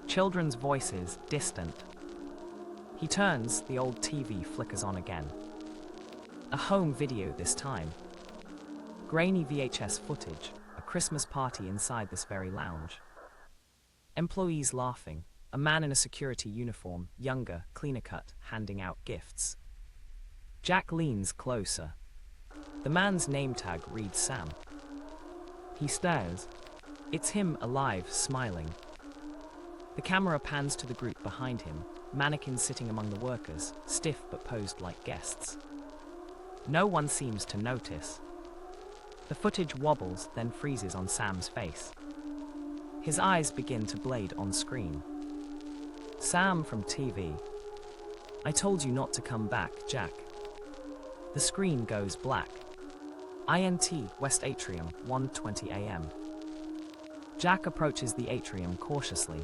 Children's voices, distant. He turns, the old TV flickers on again. A home video this time. Grainy VHS footage, a Christmas party inside this very lounge. Employees laughing, a man in a security uniform, younger, cleaner cut, handing out gifts. Jack leans closer. The man's name tag reads Sam. He stares. It's him, alive, smiling. The camera pans to the group behind him, mannequins sitting among the workers, stiff but posed like guests. No one seems to notice. The footage wobbles, then freezes on Sam's face. His eyes begin to blade on screen. Sam from TV. I told you not to come back, Jack. The screen goes black. INT, West Atrium, 1:20 a.m. Jack approaches the atrium cautiously.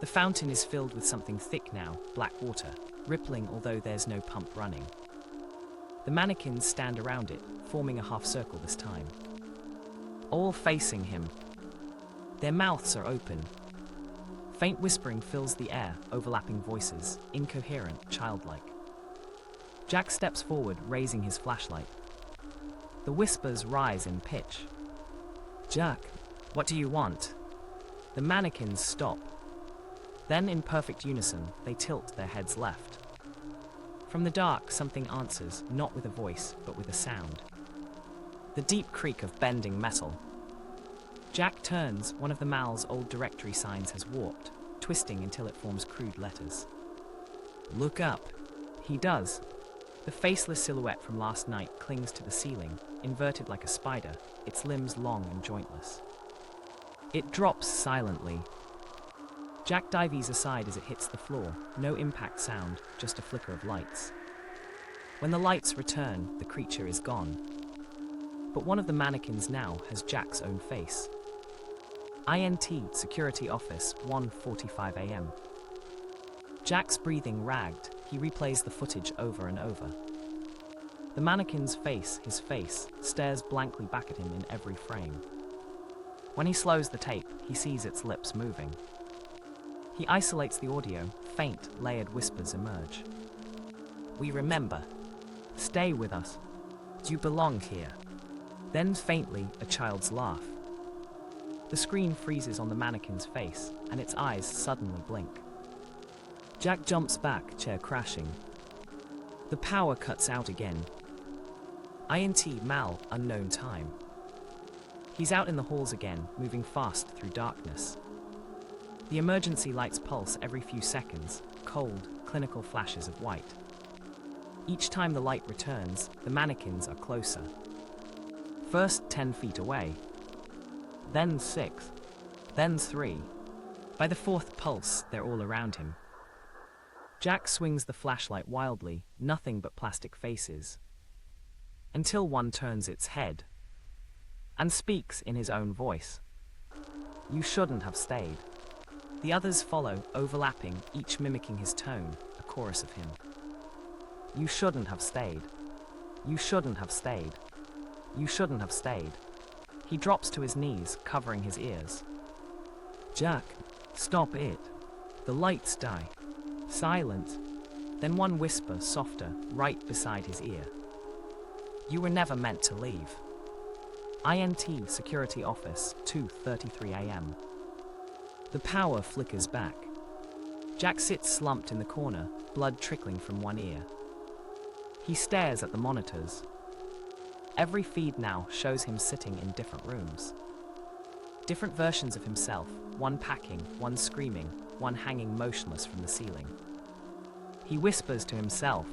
The fountain is filled with something thick now, black water, rippling although there's no pump running. The mannequins stand around it, forming a half circle this time. All facing him. Their mouths are open. Faint whispering fills the air, overlapping voices, incoherent, childlike. Jack steps forward, raising his flashlight. The whispers rise in pitch. Jack, What do you want? The mannequins stop. Then, in perfect unison, they tilt their heads left. From the dark, something answers, not with a voice, but with a sound. The deep creak of bending metal. Jack turns, one of the Mal's old directory signs has warped, twisting until it forms crude letters. Look up. He does. The faceless silhouette from last night clings to the ceiling, inverted like a spider, its limbs long and jointless. It drops silently. Jack dives aside as it hits the floor, no impact sound, just a flicker of lights. When the lights return, the creature is gone. But one of the mannequins now has Jack's own face. INT Security Office, 1:45 a.m. Jack's breathing ragged, he replays the footage over and over. The mannequin's face, his face, stares blankly back at him in every frame. When he slows the tape, he sees its lips moving. He isolates the audio, faint, layered whispers emerge. We remember. Stay with us. You belong here. Then faintly, a child's laugh. The screen freezes on the mannequin's face, and its eyes suddenly blink. Jack jumps back, chair crashing. The power cuts out again. INT Mal, unknown time. He's out in the halls again, moving fast through darkness. The emergency lights pulse every few seconds, cold, clinical flashes of white. Each time the light returns, the mannequins are closer. First 10 feet away. Then 6. Then 3. By the fourth pulse, they're all around him. Jack swings the flashlight wildly, nothing but plastic faces. Until one turns its head and speaks in his own voice. You shouldn't have stayed. The others follow, overlapping, each mimicking his tone, a chorus of him. You shouldn't have stayed. You shouldn't have stayed. You shouldn't have stayed. He drops to his knees, covering his ears. Jack, Stop it. The lights die. Silent. Then one whisper, softer, right beside his ear. You were never meant to leave. INT Security Office, 2:33 a.m. The power flickers back. Jack sits slumped in the corner, blood trickling from one ear. He stares at the monitors. Every feed now shows him sitting in different rooms. Different versions of himself, one packing, one screaming, one hanging motionless from the ceiling. He whispers to himself,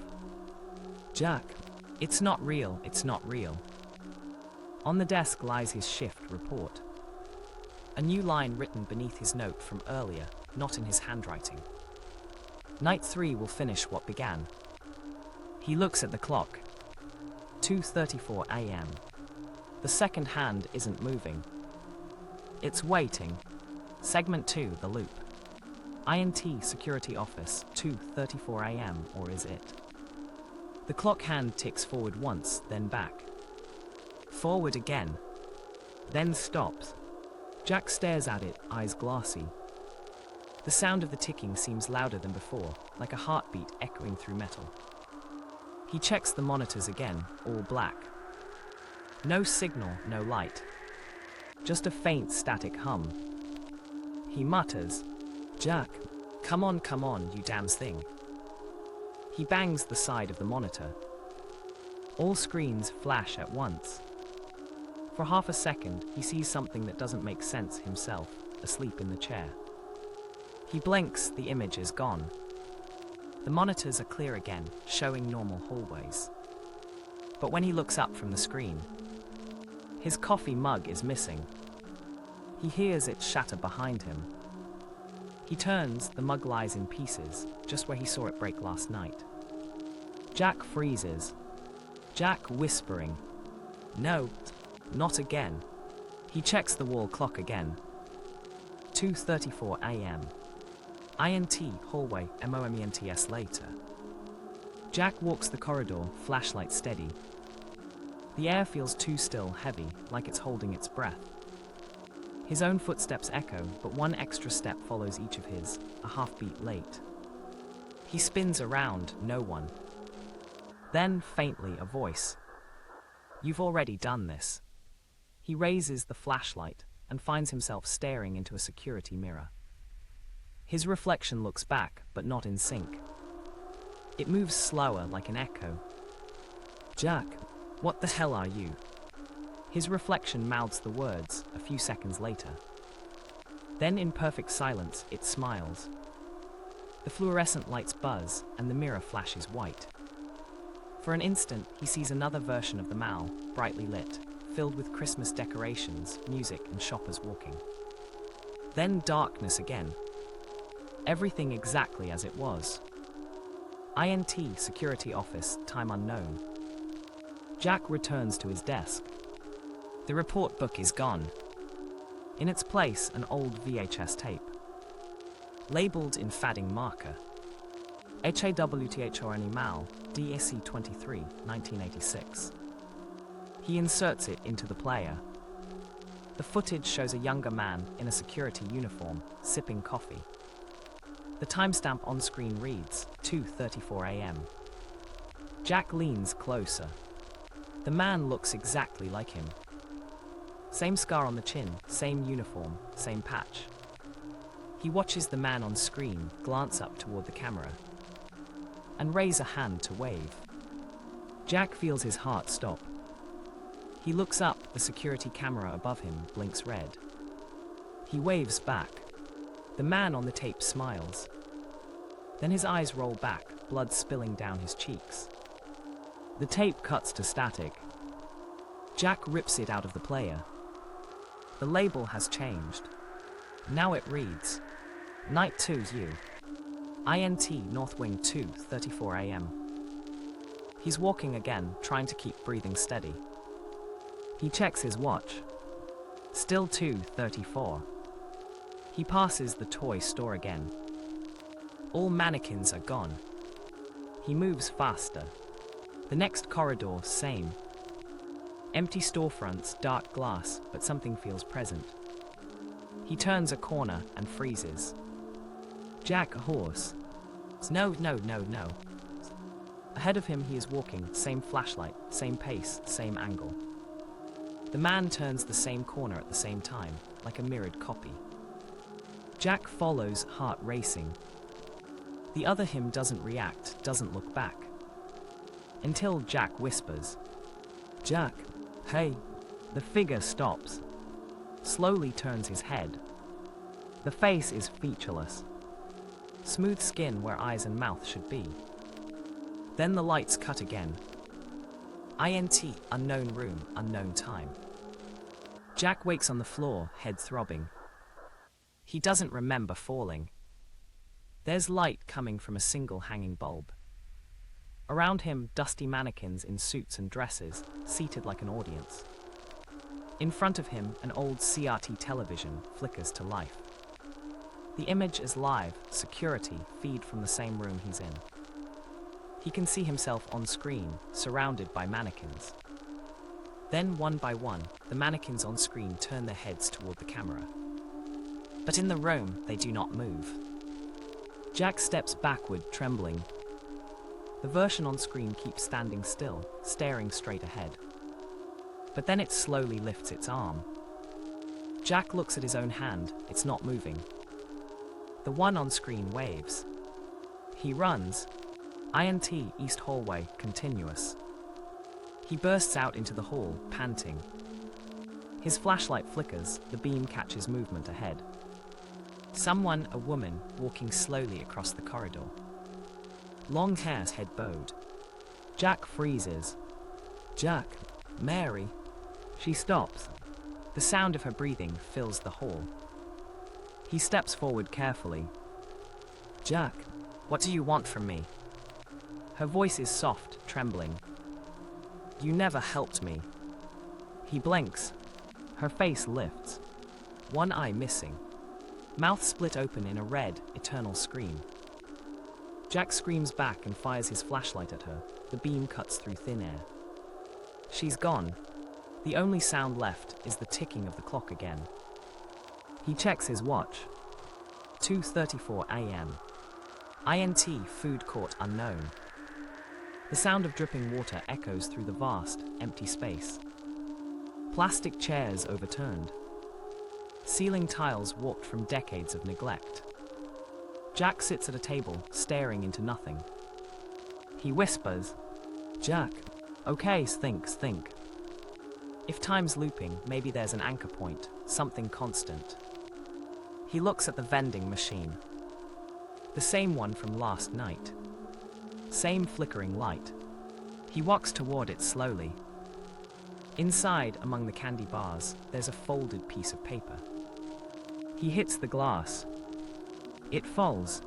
Jack, it's not real, it's not real. On the desk lies his shift report. A new line written beneath his note from earlier, not in his handwriting. Night 3 will finish what began. He looks at the clock. 2:34 a.m. The second hand isn't moving. It's waiting. Segment 2, the loop. INT Security Office, 2:34 a.m., or is it? The clock hand ticks forward once, then back. Forward again. Then stops. Jack stares at it, eyes glassy. The sound of the ticking seems louder than before, like a heartbeat echoing through metal. He checks the monitors again, all black. No signal, no light. Just a faint static hum. He mutters, Jack, come on, you damn thing. He bangs the side of the monitor. All screens flash at once. For half a second, he sees something that doesn't make sense himself, asleep in the chair. He blinks, the image is gone. The monitors are clear again, showing normal hallways. But when he looks up from the screen, his coffee mug is missing. He hears it shatter behind him. He turns, the mug lies in pieces, just where he saw it break last night. Jack freezes. Jack whispering, no, not again. He checks the wall clock again. 2:34 a.m. INT hallway, MOMENTS later. Jack walks the corridor, flashlight steady. The air feels too still, heavy, like it's holding its breath. His own footsteps echo, but one extra step follows each of his, a half-beat late. He spins around, no one. Then, faintly, a voice. You've already done this. He raises the flashlight and finds himself staring into a security mirror. His reflection looks back, but not in sync. It moves slower, like an echo. Jack, What the hell are you? His reflection mouths the words a few seconds later. Then, in perfect silence, it smiles. The fluorescent lights buzz, and the mirror flashes white. For an instant, he sees another version of the mall, brightly lit, filled with Christmas decorations, music, and shoppers walking. Then darkness again. Everything exactly as it was. INT Security Office, time unknown. Jack returns to his desk. The report book is gone. In its place, an old VHS tape. Labeled in fading marker. Hawthorne Mal, DSC 23, 1986. He inserts it into the player. The footage shows a younger man in a security uniform, sipping coffee. The timestamp on screen reads 2:34 a.m. Jack leans closer. The man looks exactly like him. Same scar on the chin, same uniform, same patch. He watches the man on screen glance up toward the camera and raise a hand to wave. Jack feels his heart stop. He looks up, the security camera above him blinks red. He waves back. The man on the tape smiles. Then his eyes roll back, blood spilling down his cheeks. The tape cuts to static. Jack rips it out of the player. The label has changed. Now it reads, Night 2's you. INT North Wing 2:34 a.m. He's walking again, trying to keep breathing steady. He checks his watch. Still 2:34. He passes the toy store again. All mannequins are gone. He moves faster. The next corridor, same. Empty storefronts, dark glass, but something feels present. He turns a corner and freezes. Jack, a horse. No. Ahead of him he is walking, same flashlight, same pace, same angle. The man turns the same corner at the same time, like a mirrored copy. Jack follows, heart racing. The other him doesn't react, doesn't look back. Until Jack whispers, Jack, "Hey." The figure stops, slowly turns his head. The face is featureless. Smooth skin where eyes and mouth should be. Then the lights cut again. INT, unknown room, unknown time. Jack wakes on the floor, head throbbing. He doesn't remember falling. There's light coming from a single hanging bulb. Around him, dusty mannequins in suits and dresses, seated like an audience. In front of him, an old CRT television flickers to life. The image is live, security, feed from the same room he's in. He can see himself on screen, surrounded by mannequins. Then, one by one, the mannequins on screen turn their heads toward the camera. But in the room, they do not move. Jack steps backward, trembling. The version on screen keeps standing still, staring straight ahead. But then it slowly lifts its arm. Jack looks at his own hand, it's not moving. The one on screen waves. He runs. INT East Hallway, continuous. He bursts out into the hall, panting. His flashlight flickers, the beam catches movement ahead. Someone, a woman, walking slowly across the corridor. Long hair, head bowed. Jack freezes. Jack, Mary. She stops. The sound of her breathing fills the hall. He steps forward carefully. Jack, What do you want from me? Her voice is soft, trembling. You never helped me. He blinks. Her face lifts. One eye missing. Mouth split open in a red, eternal scream. Jack screams back and fires his flashlight at her. The beam cuts through thin air. She's gone. The only sound left is the ticking of the clock again. He checks his watch. 2:34 a.m. INT Food Court unknown. The sound of dripping water echoes through the vast, empty space. Plastic chairs overturned. Ceiling tiles warped from decades of neglect. Jack sits at a table, staring into nothing. He whispers, Jack, "Okay, think. If time's looping, maybe there's an anchor point, something constant." He looks at the vending machine. The same one from last night. Same flickering light. He walks toward it slowly. Inside, among the candy bars, there's a folded piece of paper. He hits the glass. It falls.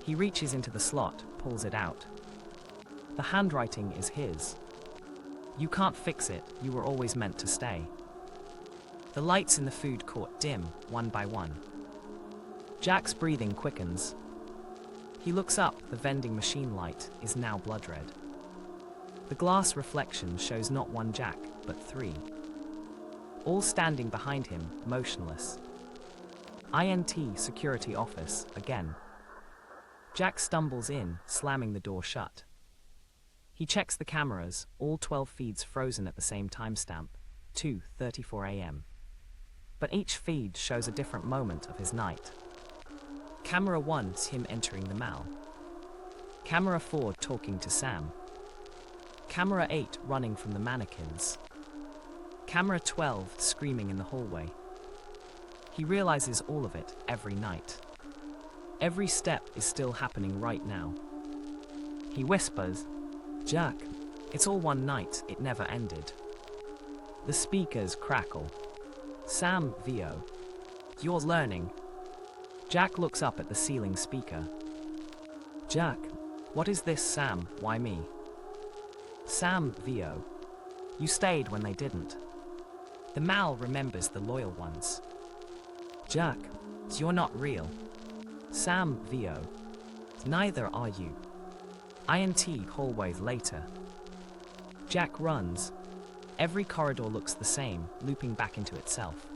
He reaches into the slot, pulls it out. The handwriting is his. "You can't fix it, you were always meant to stay." The lights in the food court dim, one by one. Jack's breathing quickens. He looks up, the vending machine light is now blood red. The glass reflection shows not one Jack, but three. All standing behind him, motionless. INT security office, again. Jack stumbles in, slamming the door shut. He checks the cameras, all 12 feeds frozen at the same timestamp, 2:34 a.m. But each feed shows a different moment of his night. Camera 1's him entering the mall. Camera 4 talking to Sam. Camera 8 running from the mannequins. Camera 12 screaming in the hallway. He realizes all of it every night. Every step is still happening right now. He whispers, Jack, "It's all one night, it never ended." The speakers crackle. "Sam, VO. You're learning." Jack looks up at the ceiling speaker. Jack, "What is this, Sam? Why me?" "Sam, VO. You stayed when they didn't." The Mal remembers the loyal ones. Jack, "You're not real." "Sam, VO. Neither are you." INT hallways later. Jack runs. Every corridor looks the same, looping back into itself.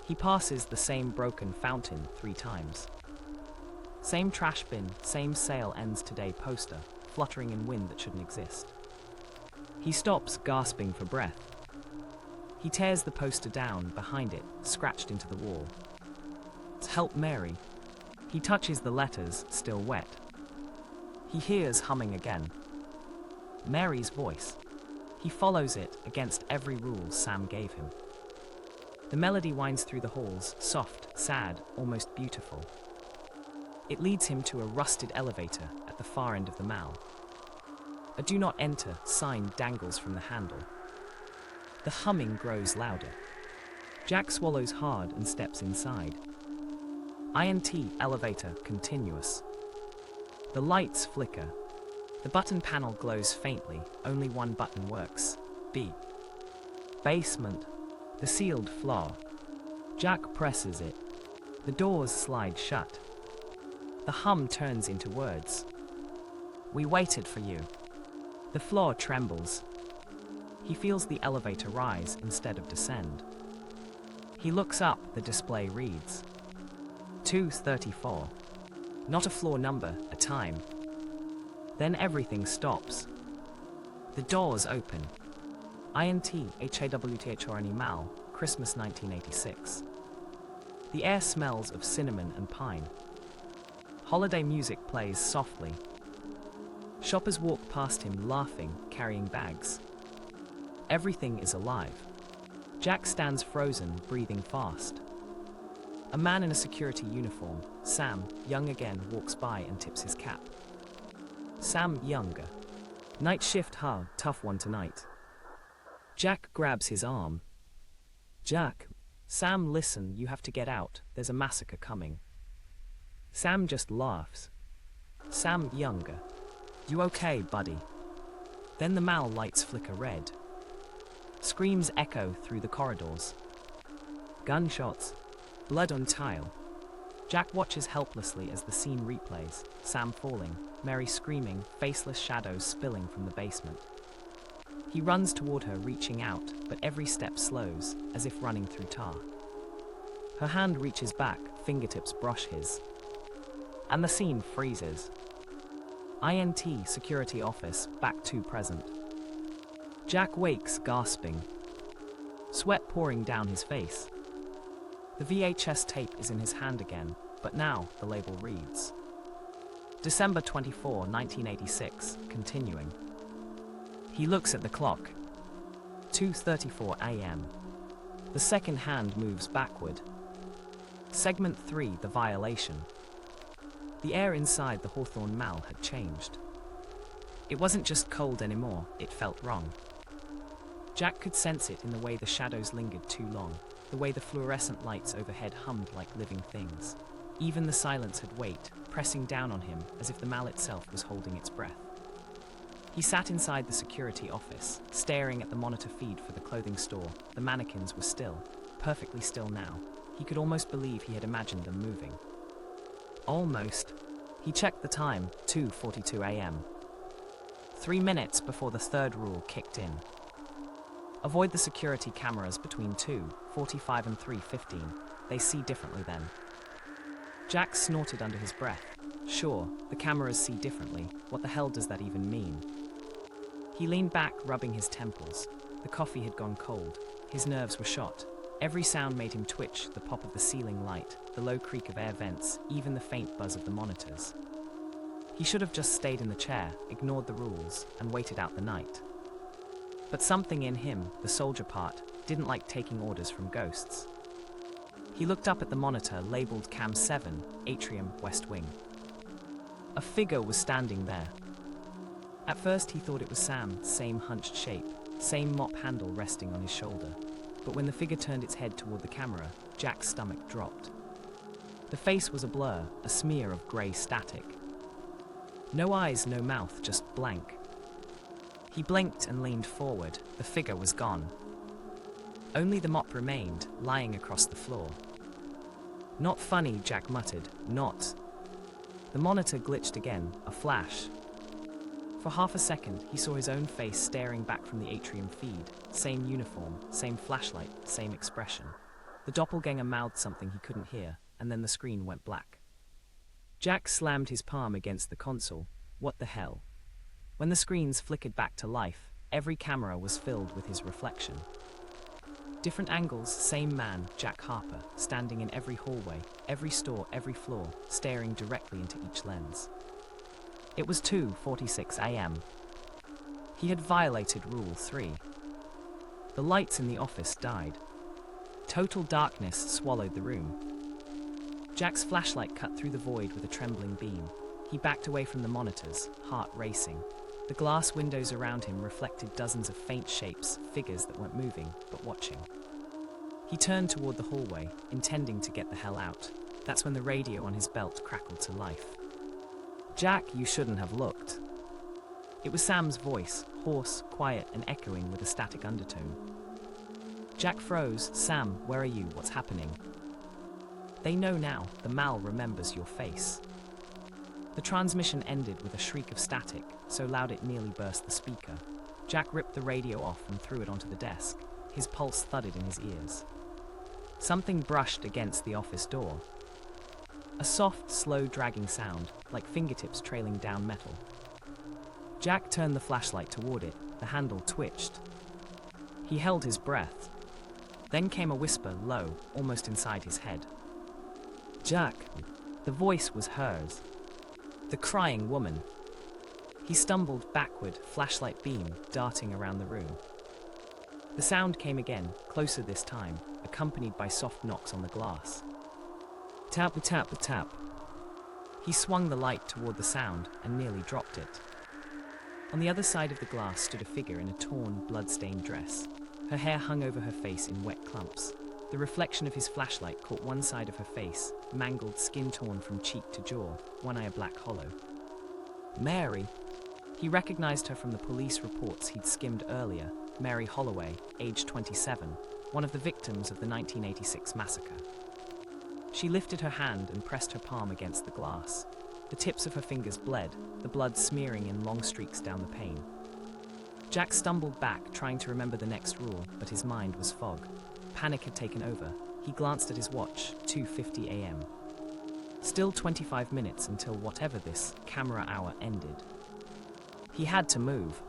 He passes the same broken fountain 3 times. Same trash bin, same sale ends today poster, fluttering in wind that shouldn't exist. He stops, gasping for breath. He tears the poster down, behind it, scratched into the wall. "Help Mary." He touches the letters, still wet. He hears humming again. Mary's voice. He follows it, against every rule Sam gave him. The melody winds through the halls, soft, sad, almost beautiful. It leads him to a rusted elevator at the far end of the mall. A "Do Not Enter" sign dangles from the handle. The humming grows louder. Jack swallows hard and steps inside. INT elevator continuous. The lights flicker. The button panel glows faintly, only one button works. B. Basement. The sealed floor. Jack presses it. The doors slide shut. The hum turns into words. "We waited for you." The floor trembles. He feels the elevator rise instead of descend. He looks up, the display reads 234. Not a floor number, a time. Then everything stops. The doors open. INT HAWTHORNE Mal, Christmas 1986. The air smells of cinnamon and pine. Holiday music plays softly. Shoppers walk past him laughing, carrying bags. Everything is alive. Jack stands frozen, breathing fast. A man in a security uniform, Sam, young again, walks by and tips his cap. Sam, younger. "Night shift, huh? Tough one tonight." Jack grabs his arm. Jack, "Sam, listen, you have to get out. There's a massacre coming." Sam just laughs. Sam, younger. "You okay, buddy?" Then the mall lights flicker red. Screams echo through the corridors. Gunshots. Blood on tile. Jack watches helplessly as the scene replays. Sam falling, Mary screaming, faceless shadows spilling from the basement. He runs toward her, reaching out, but every step slows, as if running through tar. Her hand reaches back, fingertips brush his. And the scene freezes. INT security office, back to present. Jack wakes, gasping. Sweat pouring down his face. The VHS tape is in his hand again, but now the label reads December 24, 1986, continuing. He looks at the clock. 2:34 a.m. The second hand moves backward. Segment 3, the violation. The air inside the Hawthorne Mall had changed. It wasn't just cold anymore, it felt wrong. Jack could sense it in the way the shadows lingered too long, the way the fluorescent lights overhead hummed like living things. Even the silence had weight, pressing down on him as if the Mall itself was holding its breath. He sat inside the security office, staring at the monitor feed for the clothing store. The mannequins were still, perfectly still now. He could almost believe he had imagined them moving. Almost. He checked the time, 2:42 a.m. 3 minutes before the third rule kicked in. Avoid the security cameras between 2:45 and 3:15. They see differently then. Jack snorted under his breath. Sure, the cameras see differently. What the hell does that even mean? He leaned back, rubbing his temples. The coffee had gone cold. His nerves were shot. Every sound made him twitch, the pop of the ceiling light, the low creak of air vents, even the faint buzz of the monitors. He should have just stayed in the chair, ignored the rules, and waited out the night. But something in him, the soldier part, didn't like taking orders from ghosts. He looked up at the monitor labeled Cam 7, Atrium, West Wing. A figure was standing there. At first he thought it was Sam, same hunched shape, same mop handle resting on his shoulder. But when the figure turned its head toward the camera, Jack's stomach dropped. The face was a blur, a smear of grey static. No eyes, no mouth, just blank. He blinked and leaned forward. The figure was gone. Only the mop remained, lying across the floor. Not funny, Jack muttered. Not. The monitor glitched again, a flash. For half a second, he saw his own face staring back from the atrium feed. Same uniform, same flashlight, same expression. The doppelganger mouthed something he couldn't hear, and then the screen went black. Jack slammed his palm against the console. What the hell? When the screens flickered back to life, every camera was filled with his reflection. Different angles, same man, Jack Harper, standing in every hallway, every store, every floor, staring directly into each lens. It was 2:46 a.m. He had violated Rule 3. The lights in the office died. Total darkness swallowed the room. Jack's flashlight cut through the void with a trembling beam. He backed away from the monitors, heart racing. The glass windows around him reflected dozens of faint shapes, figures that weren't moving, but watching. He turned toward the hallway, intending to get the hell out. That's when the radio on his belt crackled to life. Jack, you shouldn't have looked. It was Sam's voice, hoarse, quiet, and echoing with a static undertone. Jack froze. Sam, where are you? What's happening? They know now. The Mal remembers your face. The transmission ended with a shriek of static, so loud it nearly burst the speaker. Jack ripped the radio off and threw it onto the desk. His pulse thudded in his ears. Something brushed against the office door. A soft, slow dragging sound, like fingertips trailing down metal. Jack turned the flashlight toward it. The handle twitched. He held his breath. Then came a whisper, low, almost inside his head. Jack. The voice was hers. The crying woman. He stumbled backward, flashlight beam darting around the room. The sound came again, closer this time, accompanied by soft knocks on the glass. Tap, tap, tap. He swung the light toward the sound and nearly dropped it. On the other side of the glass stood a figure in a torn, blood-stained dress. Her hair hung over her face in wet clumps. The reflection of his flashlight caught one side of her face, mangled, skin torn from cheek to jaw, one eye a black hollow. Mary. He recognized her from the police reports he'd skimmed earlier. Mary Holloway, age 27, one of the victims of the 1986 massacre. She lifted her hand and pressed her palm against the glass. The tips of her fingers bled, the blood smearing in long streaks down the pane. Jack stumbled back, trying to remember the next rule, but his mind was fog. Panic had taken over. He glanced at his watch, 2:50 a.m. Still 25 minutes until whatever this camera hour ended. He had to move.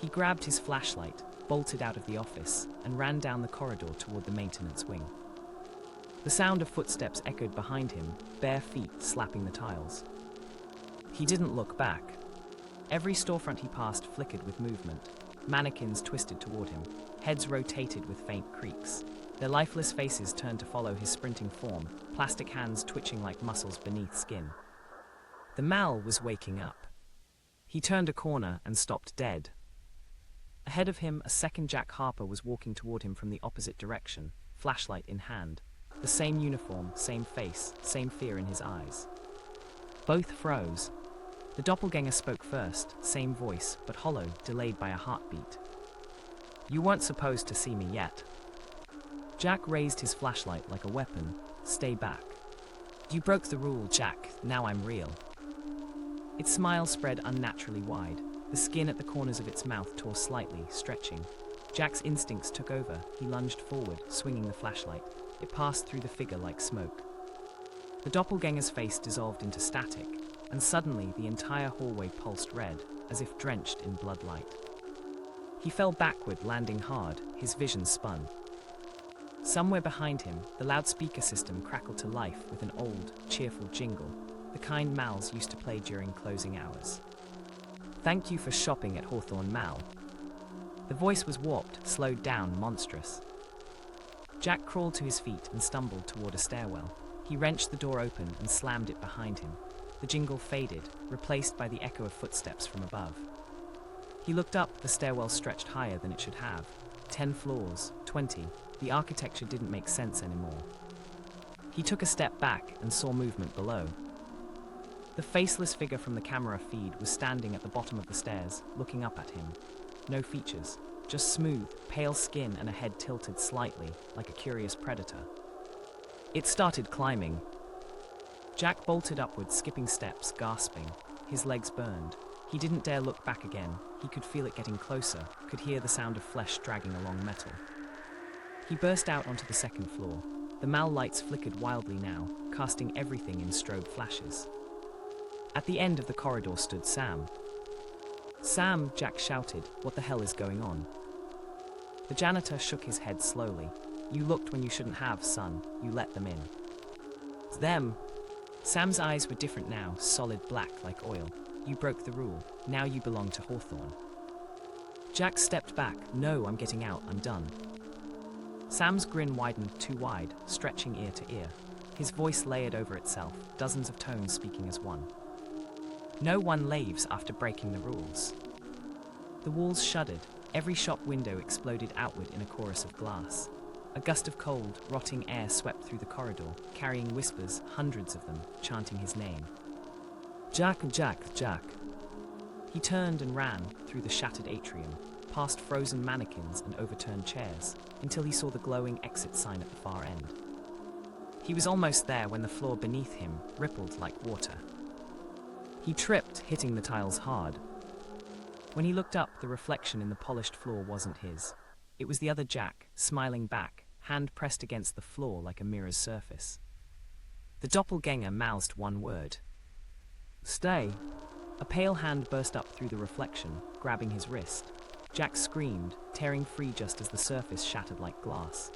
He grabbed his flashlight, bolted out of the office, and ran down the corridor toward the maintenance wing. The sound of footsteps echoed behind him, bare feet slapping the tiles. He didn't look back. Every storefront he passed flickered with movement. Mannequins twisted toward him, heads rotated with faint creaks. Their lifeless faces turned to follow his sprinting form, plastic hands twitching like muscles beneath skin. The Mal was waking up. He turned a corner and stopped dead. Ahead of him, a second Jack Harper was walking toward him from the opposite direction, flashlight in hand. The same uniform, same face, same fear in his eyes. Both froze. The doppelganger spoke first, same voice, but hollow, delayed by a heartbeat. "You weren't supposed to see me yet." Jack raised his flashlight like a weapon. "Stay back." "You broke the rule, Jack. Now I'm real." Its smile spread unnaturally wide. The skin at the corners of its mouth tore slightly, stretching. Jack's instincts took over. He lunged forward, swinging the flashlight. It passed through the figure like smoke. The doppelganger's face dissolved into static, and suddenly the entire hallway pulsed red, as if drenched in blood light. He fell backward, landing hard. His vision spun. Somewhere behind him, the loudspeaker system crackled to life with an old, cheerful jingle, the kind Mals used to play during closing hours. "Thank you for shopping at Hawthorne Mal." The voice was warped, slowed down, monstrous. Jack crawled to his feet and stumbled toward a stairwell. He wrenched the door open and slammed it behind him. The jingle faded, replaced by the echo of footsteps from above. He looked up. The stairwell stretched higher than it should have. 10 floors, 20. The architecture didn't make sense anymore. He took a step back and saw movement below. The faceless figure from the camera feed was standing at the bottom of the stairs, looking up at him. No features, just smooth, pale skin and a head tilted slightly, like a curious predator. It started climbing. Jack bolted upward, skipping steps, gasping. His legs burned. He didn't dare look back again. He could feel it getting closer, could hear the sound of flesh dragging along metal. He burst out onto the second floor. The Mal lights flickered wildly now, casting everything in strobe flashes. At the end of the corridor stood Sam. "Sam," Jack shouted, "what the hell is going on?" The janitor shook his head slowly. "You looked when you shouldn't have, son. You let them in." "Them?" Sam's eyes were different now, solid black like oil. "You broke the rule. Now you belong to Hawthorne." Jack stepped back. "No, I'm getting out. I'm done." Sam's grin widened too wide, stretching ear to ear. His voice layered over itself, dozens of tones speaking as one. "No one leaves after breaking the rules." The walls shuddered. Every shop window exploded outward in a chorus of glass. A gust of cold, rotting air swept through the corridor, carrying whispers, hundreds of them, chanting his name. "Jack, Jack, Jack." He turned and ran through the shattered atrium, past frozen mannequins and overturned chairs, until he saw the glowing exit sign at the far end. He was almost there when the floor beneath him rippled like water. He tripped, hitting the tiles hard. When he looked up, the reflection in the polished floor wasn't his. It was the other Jack, smiling back, hand pressed against the floor like a mirror's surface. The doppelganger mouthed one word. "Stay." A pale hand burst up through the reflection, grabbing his wrist. Jack screamed, tearing free just as the surface shattered like glass.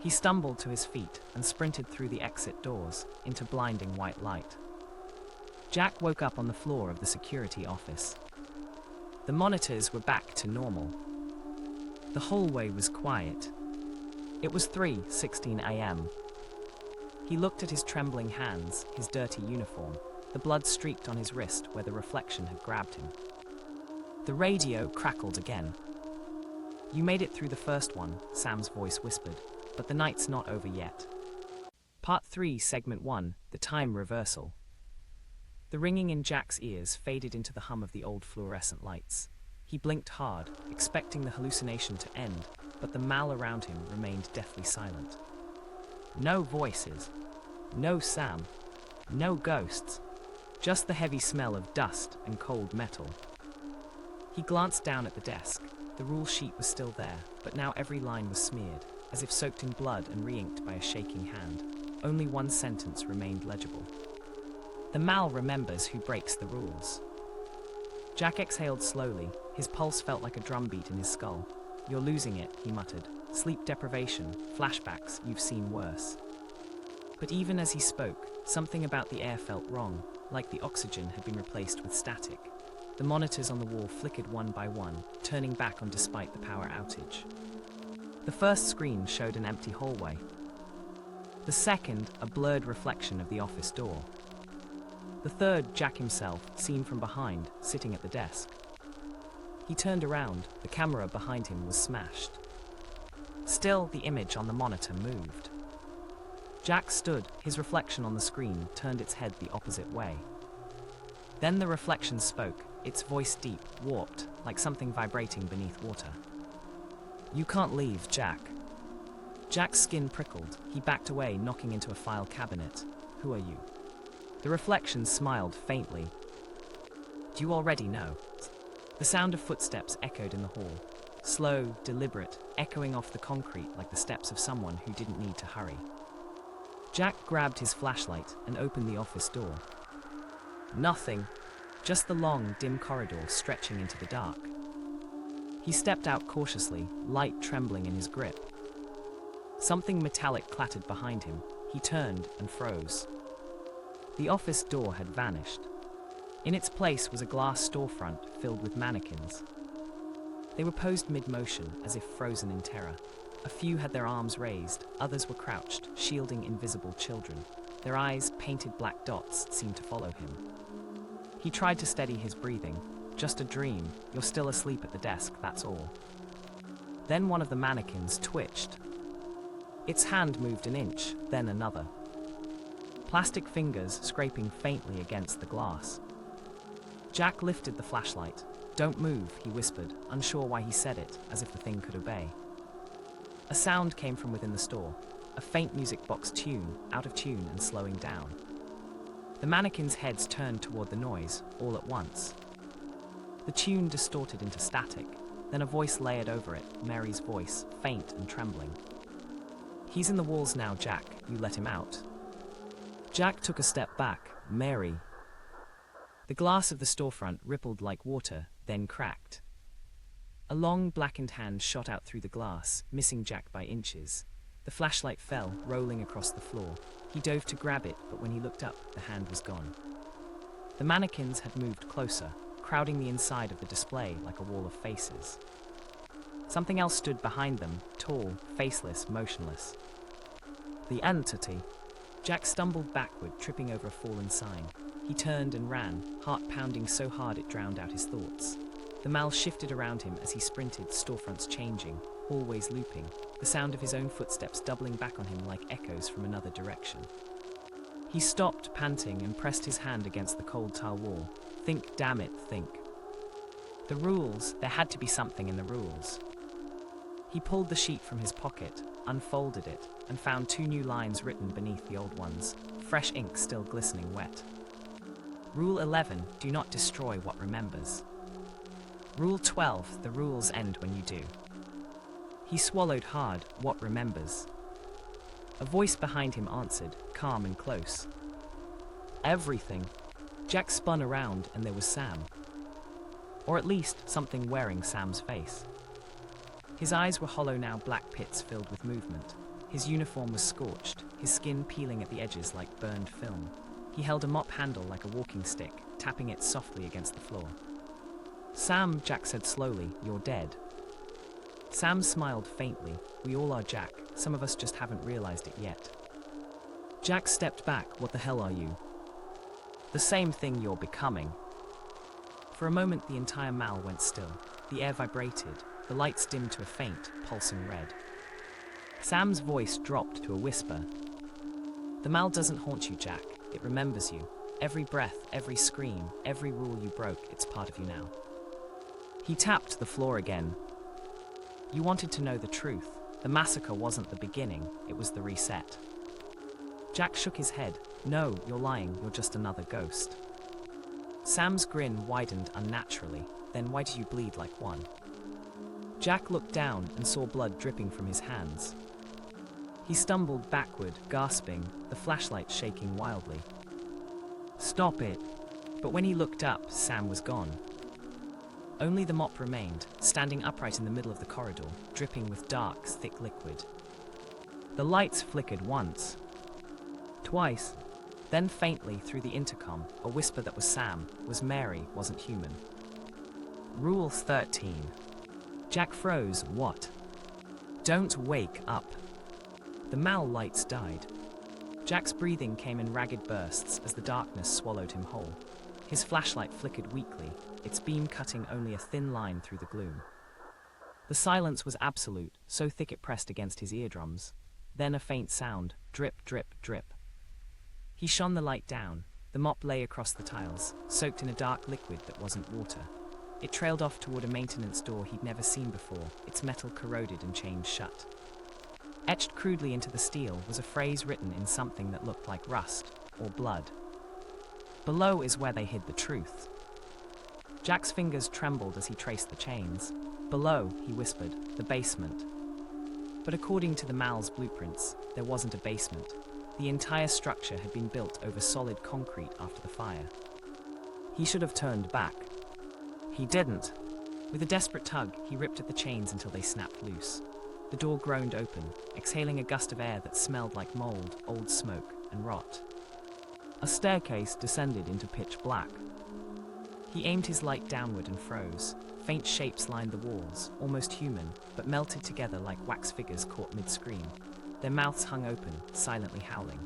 He stumbled to his feet and sprinted through the exit doors into blinding white light. Jack woke up on the floor of the security office. The monitors were back to normal. The hallway was quiet. It was 3:16 a.m. He looked at his trembling hands, his dirty uniform. The blood streaked on his wrist where the reflection had grabbed him. The radio crackled again. "You made it through the first one," Sam's voice whispered, "but the night's not over yet." Part 3, Segment 1, The Time Reversal. The ringing in Jack's ears faded into the hum of the old fluorescent lights. He blinked hard, expecting the hallucination to end, but the Mal around him remained deathly silent. No voices. No Sam. No ghosts. Just the heavy smell of dust and cold metal. He glanced down at the desk. The rule sheet was still there, but now every line was smeared, as if soaked in blood and re-inked by a shaking hand. Only one sentence remained legible. "The Mal remembers who breaks the rules." Jack exhaled slowly. His pulse felt like a drumbeat in his skull. "You're losing it," he muttered. "Sleep deprivation, flashbacks, you've seen worse." But even as he spoke, something about the air felt wrong, like the oxygen had been replaced with static. The monitors on the wall flickered one by one, turning back on despite the power outage. The first screen showed an empty hallway. The second, a blurred reflection of the office door. The third, Jack himself, seen from behind, sitting at the desk. He turned around. The camera behind him was smashed. Still, the image on the monitor moved. Jack stood, his reflection on the screen turned its head the opposite way. Then the reflection spoke, its voice deep, warped, like something vibrating beneath water. "You can't leave, Jack." Jack's skin prickled. He backed away, knocking into a file cabinet. "Who are you?" The reflection smiled faintly. "Do you already know?" The sound of footsteps echoed in the hall. Slow, deliberate, echoing off the concrete like the steps of someone who didn't need to hurry. Jack grabbed his flashlight and opened the office door. Nothing. Just the long, dim corridor stretching into the dark. He stepped out cautiously, light trembling in his grip. Something metallic clattered behind him. He turned and froze. The office door had vanished. In its place was a glass storefront filled with mannequins. They were posed mid-motion, as if frozen in terror. A few had their arms raised, others were crouched, shielding invisible children. Their eyes, painted black dots, seemed to follow him. He tried to steady his breathing. "Just a dream. You're still asleep at the desk, that's all." Then one of the mannequins twitched. Its hand moved an inch, then another. Plastic fingers scraping faintly against the glass. Jack lifted the flashlight. "Don't move," he whispered, unsure why he said it, as if the thing could obey. A sound came from within the store, a faint music box tune, out of tune and slowing down. The mannequins' heads turned toward the noise, all at once. The tune distorted into static, then a voice layered over it, Mary's voice, faint and trembling. "He's in the walls now, Jack. You let him out." Jack took a step back. "Mary." The glass of the storefront rippled like water, then cracked. A long, blackened hand shot out through the glass, missing Jack by inches. The flashlight fell, rolling across the floor. He dove to grab it, but when he looked up, the hand was gone. The mannequins had moved closer, crowding the inside of the display like a wall of faces. Something else stood behind them, tall, faceless, motionless. The entity. Jack stumbled backward, tripping over a fallen sign. He turned and ran, heart pounding so hard it drowned out his thoughts. The mal shifted around him as he sprinted, storefronts changing, hallways looping, the sound of his own footsteps doubling back on him like echoes from another direction. He stopped, panting, and pressed his hand against the cold tile wall. Think, damn it, think. The rules, there had to be something in the rules. He pulled the sheet from his pocket, unfolded it, and found 2 new lines written beneath the old ones, fresh ink still glistening wet. Rule 11, do not destroy what remembers. Rule 12, the rules end when you do. He swallowed hard, what remembers. A voice behind him answered, calm and close. Everything. Jack spun around and there was Sam. Or at least something wearing Sam's face. His eyes were hollow now, black pits filled with movement. His uniform was scorched, his skin peeling at the edges like burned film. He held a mop handle like a walking stick, tapping it softly against the floor. Sam, Jack said slowly, you're dead. Sam smiled faintly. We all are, Jack. Some of us just haven't realized it yet. Jack stepped back. What the hell are you? The same thing you're becoming. For a moment, the entire mal went still. The air vibrated. The lights dimmed to a faint, pulsing red. Sam's voice dropped to a whisper. The mal doesn't haunt you, Jack. It remembers you. Every breath, every scream, every rule you broke, it's part of you now. He tapped the floor again. You wanted to know the truth. The massacre wasn't the beginning, it was the reset. Jack shook his head. No, you're lying, you're just another ghost. Sam's grin widened unnaturally. Then why do you bleed like one? Jack looked down and saw blood dripping from his hands. He stumbled backward, gasping, the flashlight shaking wildly. Stop it! But when he looked up, Sam was gone. Only the mop remained, standing upright in the middle of the corridor, dripping with dark, thick liquid. The lights flickered once. Twice. Then faintly through the intercom, a whisper that was Sam, was Mary, wasn't human. Rule 13. Jack froze. What? Don't wake up. The mal lights died. Jack's breathing came in ragged bursts as the darkness swallowed him whole. His flashlight flickered weakly, its beam cutting only a thin line through the gloom. The silence was absolute, so thick it pressed against his eardrums. Then a faint sound, drip, drip, drip. He shone the light down. The mop lay across the tiles, soaked in a dark liquid that wasn't water. It trailed off toward a maintenance door he'd never seen before, its metal corroded and chained shut. Etched crudely into the steel was a phrase written in something that looked like rust or blood. Below is where they hid the truth. Jack's fingers trembled as he traced the chains. Below, he whispered, the basement. But according to the mal's blueprints, there wasn't a basement. The entire structure had been built over solid concrete after the fire. He should have turned back. He didn't. With a desperate tug, he ripped at the chains until they snapped loose. The door groaned open, exhaling a gust of air that smelled like mold, old smoke, and rot. A staircase descended into pitch black. He aimed his light downward and froze. Faint shapes lined the walls, almost human, but melted together like wax figures caught mid-scream. Their mouths hung open, silently howling.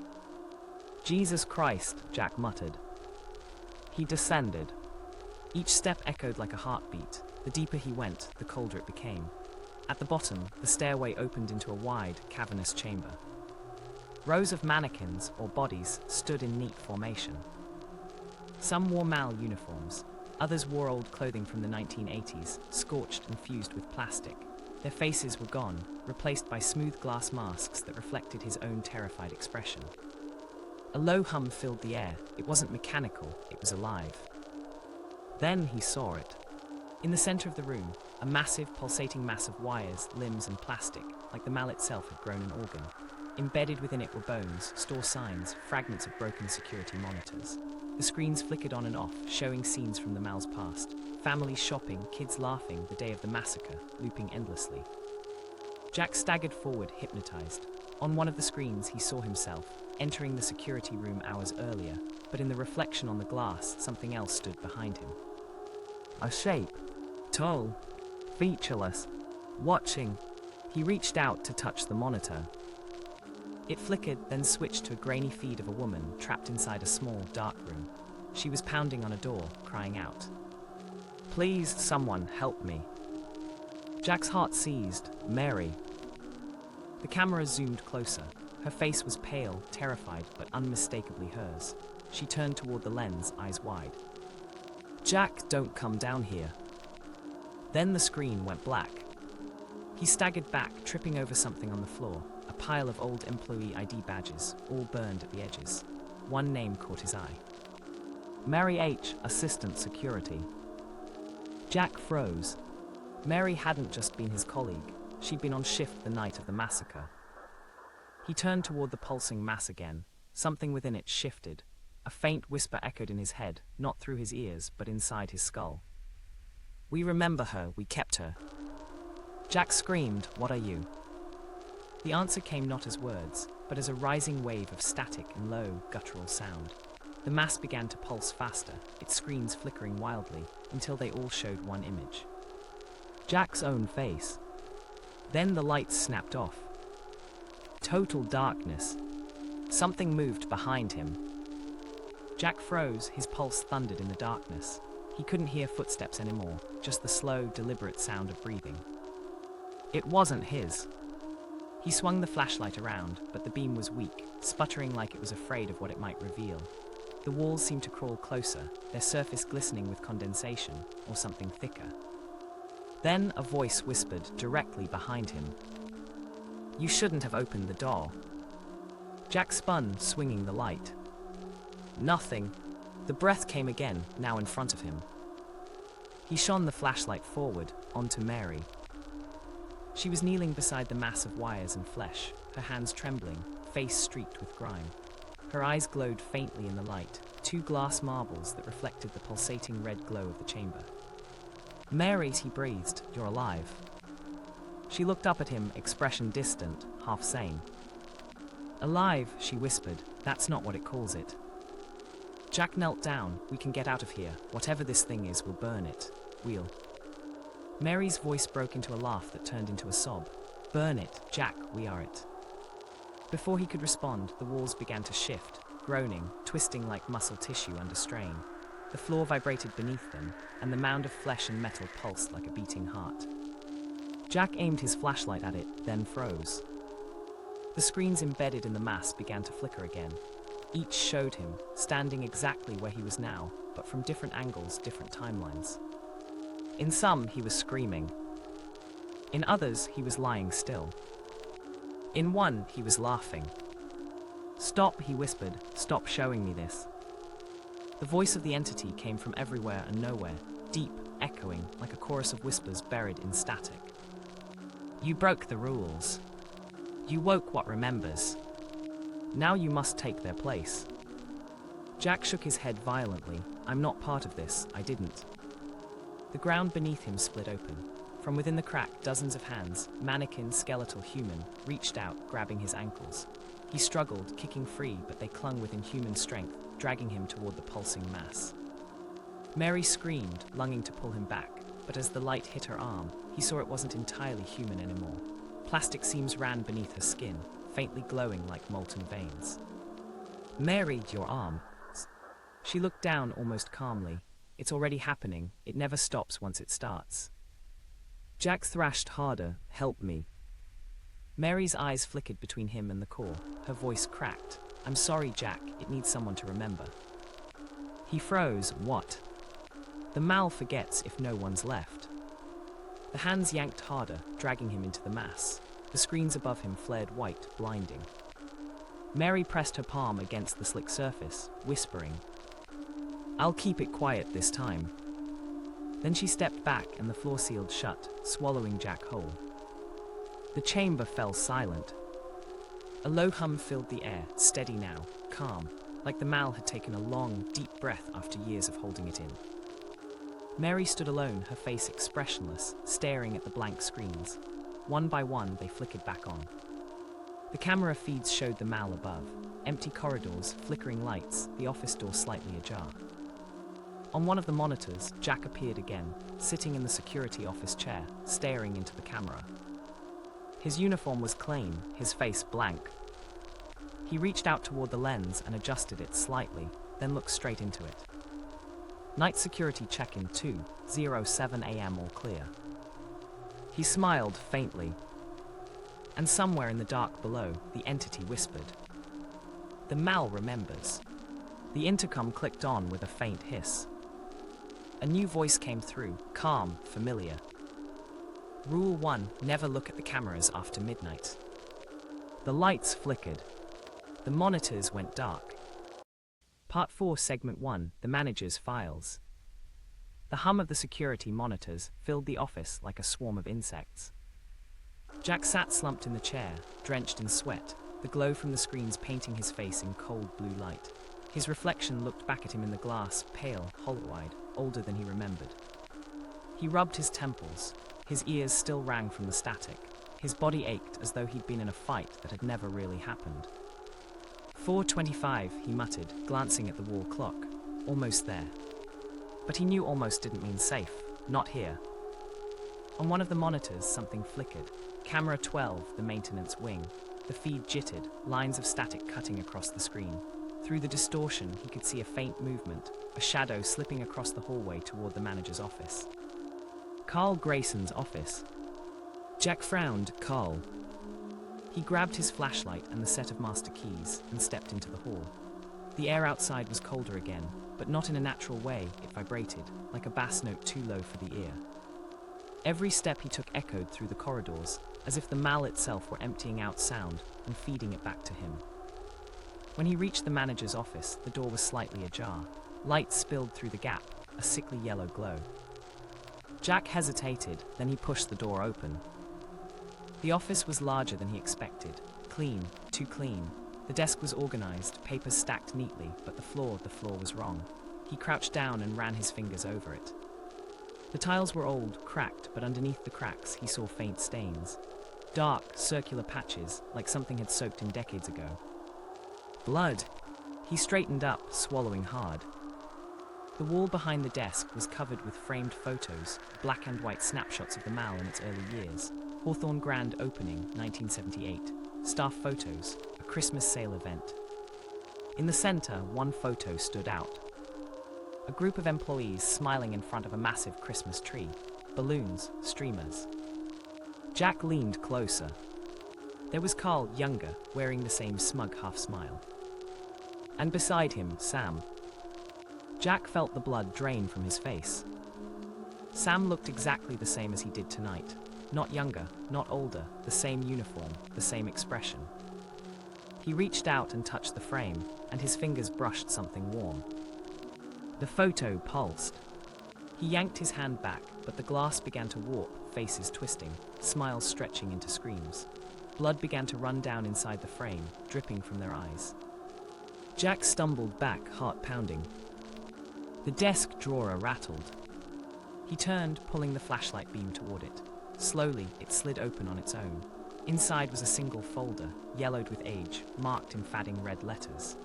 Jesus Christ, Jack muttered. He descended. Each step echoed like a heartbeat. The deeper he went, the colder it became. At the bottom, the stairway opened into a wide, cavernous chamber. Rows of mannequins, or bodies, stood in neat formation. Some wore mal uniforms. Others wore old clothing from the 1980s, scorched and fused with plastic. Their faces were gone, replaced by smooth glass masks that reflected his own terrified expression. A low hum filled the air. It wasn't mechanical, it was alive. Then he saw it. In the center of the room, a massive, pulsating mass of wires, limbs, and plastic, like the mal itself had grown an organ. Embedded within it were bones, store signs, fragments of broken security monitors. The screens flickered on and off, showing scenes from the mal's past. Families shopping, kids laughing, the day of the massacre, looping endlessly. Jack staggered forward, hypnotized. On one of the screens, he saw himself, entering the security room hours earlier, but in the reflection on the glass, something else stood behind him. A shape. Tall. Featureless. Watching. He reached out to touch the monitor. It flickered, then switched to a grainy feed of a woman trapped inside a small, dark room. She was pounding on a door, crying out. Please, someone, help me. Jack's heart seized. Mary. The camera zoomed closer. Her face was pale, terrified, but unmistakably hers. She turned toward the lens, eyes wide. Jack, don't come down here. Then the screen went black. He staggered back, tripping over something on the floor, a pile of old employee ID badges, all burned at the edges. One name caught his eye. Mary H., Assistant Security. Jack froze. Mary hadn't just been his colleague. She'd been on shift the night of the massacre. He turned toward the pulsing mass again. Something within it shifted. A faint whisper echoed in his head, not through his ears, but inside his skull. We remember her, we kept her. Jack screamed, what are you? The answer came not as words, but as a rising wave of static and low, guttural sound. The mass began to pulse faster, its screens flickering wildly, until they all showed one image. Jack's own face. Then the lights snapped off. Total darkness. Something moved behind him. Jack froze, his pulse thundered in the darkness. He couldn't hear footsteps anymore, just the slow, deliberate sound of breathing. It wasn't his. He swung the flashlight around, but the beam was weak, sputtering like it was afraid of what it might reveal. The walls seemed to crawl closer, their surface glistening with condensation, or something thicker. Then a voice whispered directly behind him. You shouldn't have opened the door. Jack spun, swinging the light. Nothing. The breath came again, now in front of him. He shone the flashlight forward, onto Mary. She was kneeling beside the mass of wires and flesh, her hands trembling, face streaked with grime. Her eyes glowed faintly in the light, two glass marbles that reflected the pulsating red glow of the chamber. Mary, he breathed, you're alive. She looked up at him, expression distant, half sane. Alive, she whispered. That's not what it calls it. Jack knelt down. We can get out of here. Whatever this thing is, we'll burn it. We'll. Mary's voice broke into a laugh that turned into a sob. Burn it, Jack, we are it. Before he could respond, the walls began to shift, groaning, twisting like muscle tissue under strain. The floor vibrated beneath them, and the mound of flesh and metal pulsed like a beating heart. Jack aimed his flashlight at it, then froze. The screens embedded in the mass began to flicker again. Each showed him, standing exactly where he was now, but from different angles, different timelines. In some, he was screaming. In others, he was lying still. In one, he was laughing. Stop, he whispered. Stop showing me this. The voice of the entity came from everywhere and nowhere, deep, echoing, like a chorus of whispers buried in static. You broke the rules. You woke what remembers. Now you must take their place. Jack shook his head violently. I'm not part of this, I didn't. The ground beneath him split open. From within the crack, dozens of hands, mannequin, skeletal, human, reached out, grabbing his ankles. He struggled, kicking free, but they clung with inhuman strength, dragging him toward the pulsing mass. Mary screamed, longing to pull him back, but as the light hit her arm, he saw it wasn't entirely human anymore. Plastic seams ran beneath her skin, faintly glowing like molten veins. Mary, your arm. She looked down almost calmly. It's already happening. It never stops once it starts. Jack thrashed harder. Help me. Mary's eyes flickered between him and the core. Her voice cracked. I'm sorry, Jack. It needs someone to remember. He froze. What? The mal forgets if no one's left. The hands yanked harder, dragging him into the mass. The screens above him flared white, blinding. Mary pressed her palm against the slick surface, whispering, I'll keep it quiet this time. Then she stepped back and the floor sealed shut, swallowing Jack whole. The chamber fell silent. A low hum filled the air, steady now, calm, like the mal had taken a long, deep breath after years of holding it in. Mary stood alone, her face expressionless, staring at the blank screens. One by one, they flickered back on. The camera feeds showed the mal above, empty corridors, flickering lights, the office door slightly ajar. On one of the monitors, Jack appeared again, sitting in the security office chair, staring into the camera. His uniform was clean, his face blank. He reached out toward the lens and adjusted it slightly, then looked straight into it. Night security check-in 2:07 a.m. all clear. He smiled faintly. And somewhere in the dark below, the entity whispered. The mal remembers. The intercom clicked on with a faint hiss. A new voice came through, calm, familiar. Rule 1, never look at the cameras after midnight. The lights flickered. The monitors went dark. Part 4, Segment 1, The Manager's Files. The hum of the security monitors filled the office like a swarm of insects. Jack sat slumped in the chair, drenched in sweat, the glow from the screens painting his face in cold blue light. His reflection looked back at him in the glass, pale, hollow-eyed, older than he remembered. He rubbed his temples. His ears still rang from the static. His body ached as though he'd been in a fight that had never really happened. 4:25, he muttered, glancing at the wall clock. Almost there. But he knew almost didn't mean safe. Not here. On one of the monitors, something flickered. Camera 12, the maintenance wing. The feed jittered, lines of static cutting across the screen. Through the distortion, he could see a faint movement, a shadow slipping across the hallway toward the manager's office. Carl Grayson's office. Jack frowned. Carl. He grabbed his flashlight and the set of master keys and stepped into the hall. The air outside was colder again, but not in a natural way. It vibrated, like a bass note too low for the ear. Every step he took echoed through the corridors, as if the mal itself were emptying out sound and feeding it back to him. When he reached the manager's office, the door was slightly ajar. Light spilled through the gap, a sickly yellow glow. Jack hesitated, then he pushed the door open. The office was larger than he expected. Clean, too clean. The desk was organized, papers stacked neatly, but the floor was wrong. He crouched down and ran his fingers over it. The tiles were old, cracked, but underneath the cracks he saw faint stains. Dark, circular patches, like something had soaked in decades ago. Blood! He straightened up, swallowing hard. The wall behind the desk was covered with framed photos, black and white snapshots of the Mall in its early years. Hawthorne Grand Opening, 1978. Staff photos, a Christmas sale event. In the center, one photo stood out. A group of employees smiling in front of a massive Christmas tree. Balloons, streamers. Jack leaned closer. There was Carl, younger, wearing the same smug half-smile. And beside him, Sam. Jack felt the blood drain from his face. Sam looked exactly the same as he did tonight. Not younger, not older, the same uniform, the same expression. He reached out and touched the frame, and his fingers brushed something warm. The photo pulsed. He yanked his hand back, but the glass began to warp, faces twisting, smiles stretching into screams. Blood began to run down inside the frame, dripping from their eyes. Jack stumbled back, heart pounding. The desk drawer rattled. He turned, pulling the flashlight beam toward it. Slowly, it slid open on its own. Inside was a single folder, yellowed with age, marked in fading red letters.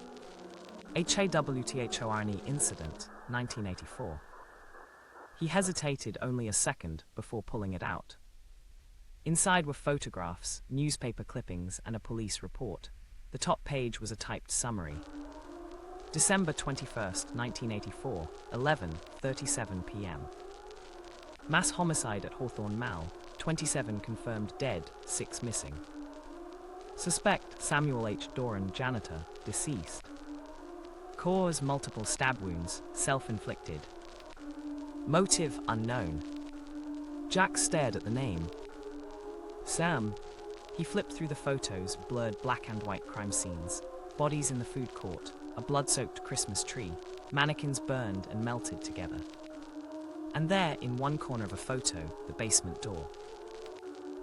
Hawthorne Incident, 1984. He hesitated only a second before pulling it out. Inside were photographs, newspaper clippings, and a police report. The top page was a typed summary. December 21st, 1984, 11:37 p.m. Mass homicide at Hawthorne Mall, 27 confirmed dead, 6 missing. Suspect Samuel H. Doran, janitor, deceased. Cause multiple stab wounds, self-inflicted. Motive unknown. Jack stared at the name. Sam. He flipped through the photos, blurred black and white crime scenes, bodies in the food court, a blood-soaked Christmas tree, mannequins burned and melted together. And there, in one corner of a photo, the basement door.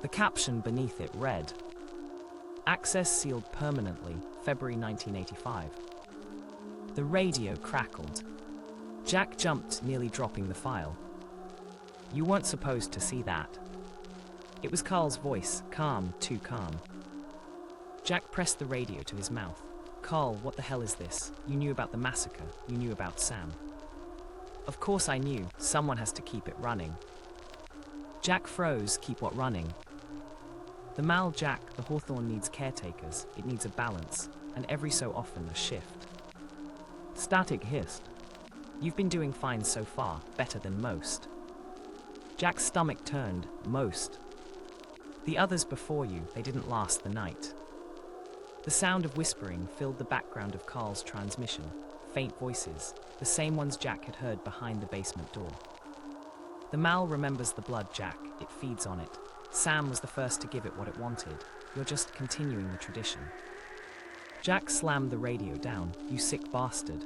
The caption beneath it read, "Access sealed permanently, February 1985. The radio crackled. Jack jumped, nearly dropping the file. You weren't supposed to see that. It was Carl's voice, calm, too calm. Jack pressed the radio to his mouth. Carl, what the hell is this? You knew about the massacre. You knew about Sam. Of course I knew. Someone has to keep it running. Jack froze. Keep what running? The Mall, Jack, the Hawthorne needs caretakers. It needs a balance, and every so often a shift. Static hissed. You've been doing fine so far, better than most. Jack's stomach turned. Most. The others before you, they didn't last the night. The sound of whispering filled the background of Carl's transmission. Faint voices, the same ones Jack had heard behind the basement door. The Mall remembers the blood, Jack. It feeds on it. Sam was the first to give it what it wanted. You're just continuing the tradition. Jack slammed the radio down. You sick bastard.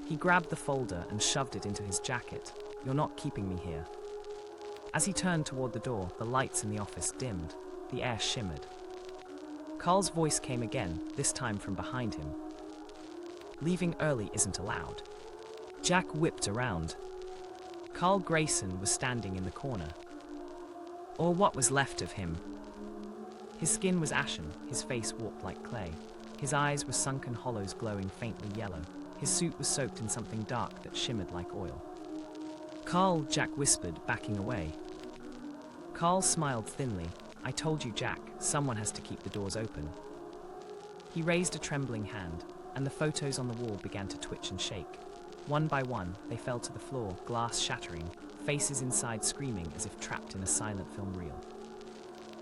He grabbed the folder and shoved it into his jacket. You're not keeping me here. As he turned toward the door, the lights in the office dimmed. The air shimmered. Carl's voice came again, this time from behind him. Leaving early isn't allowed. Jack whipped around. Carl Grayson was standing in the corner. Or what was left of him. His skin was ashen, his face warped like clay. His eyes were sunken hollows glowing faintly yellow. His suit was soaked in something dark that shimmered like oil. Carl, Jack whispered, backing away. Carl smiled thinly. I told you, Jack, someone has to keep the doors open. He raised a trembling hand, and the photos on the wall began to twitch and shake. One by one, they fell to the floor, glass shattering, faces inside screaming as if trapped in a silent film reel.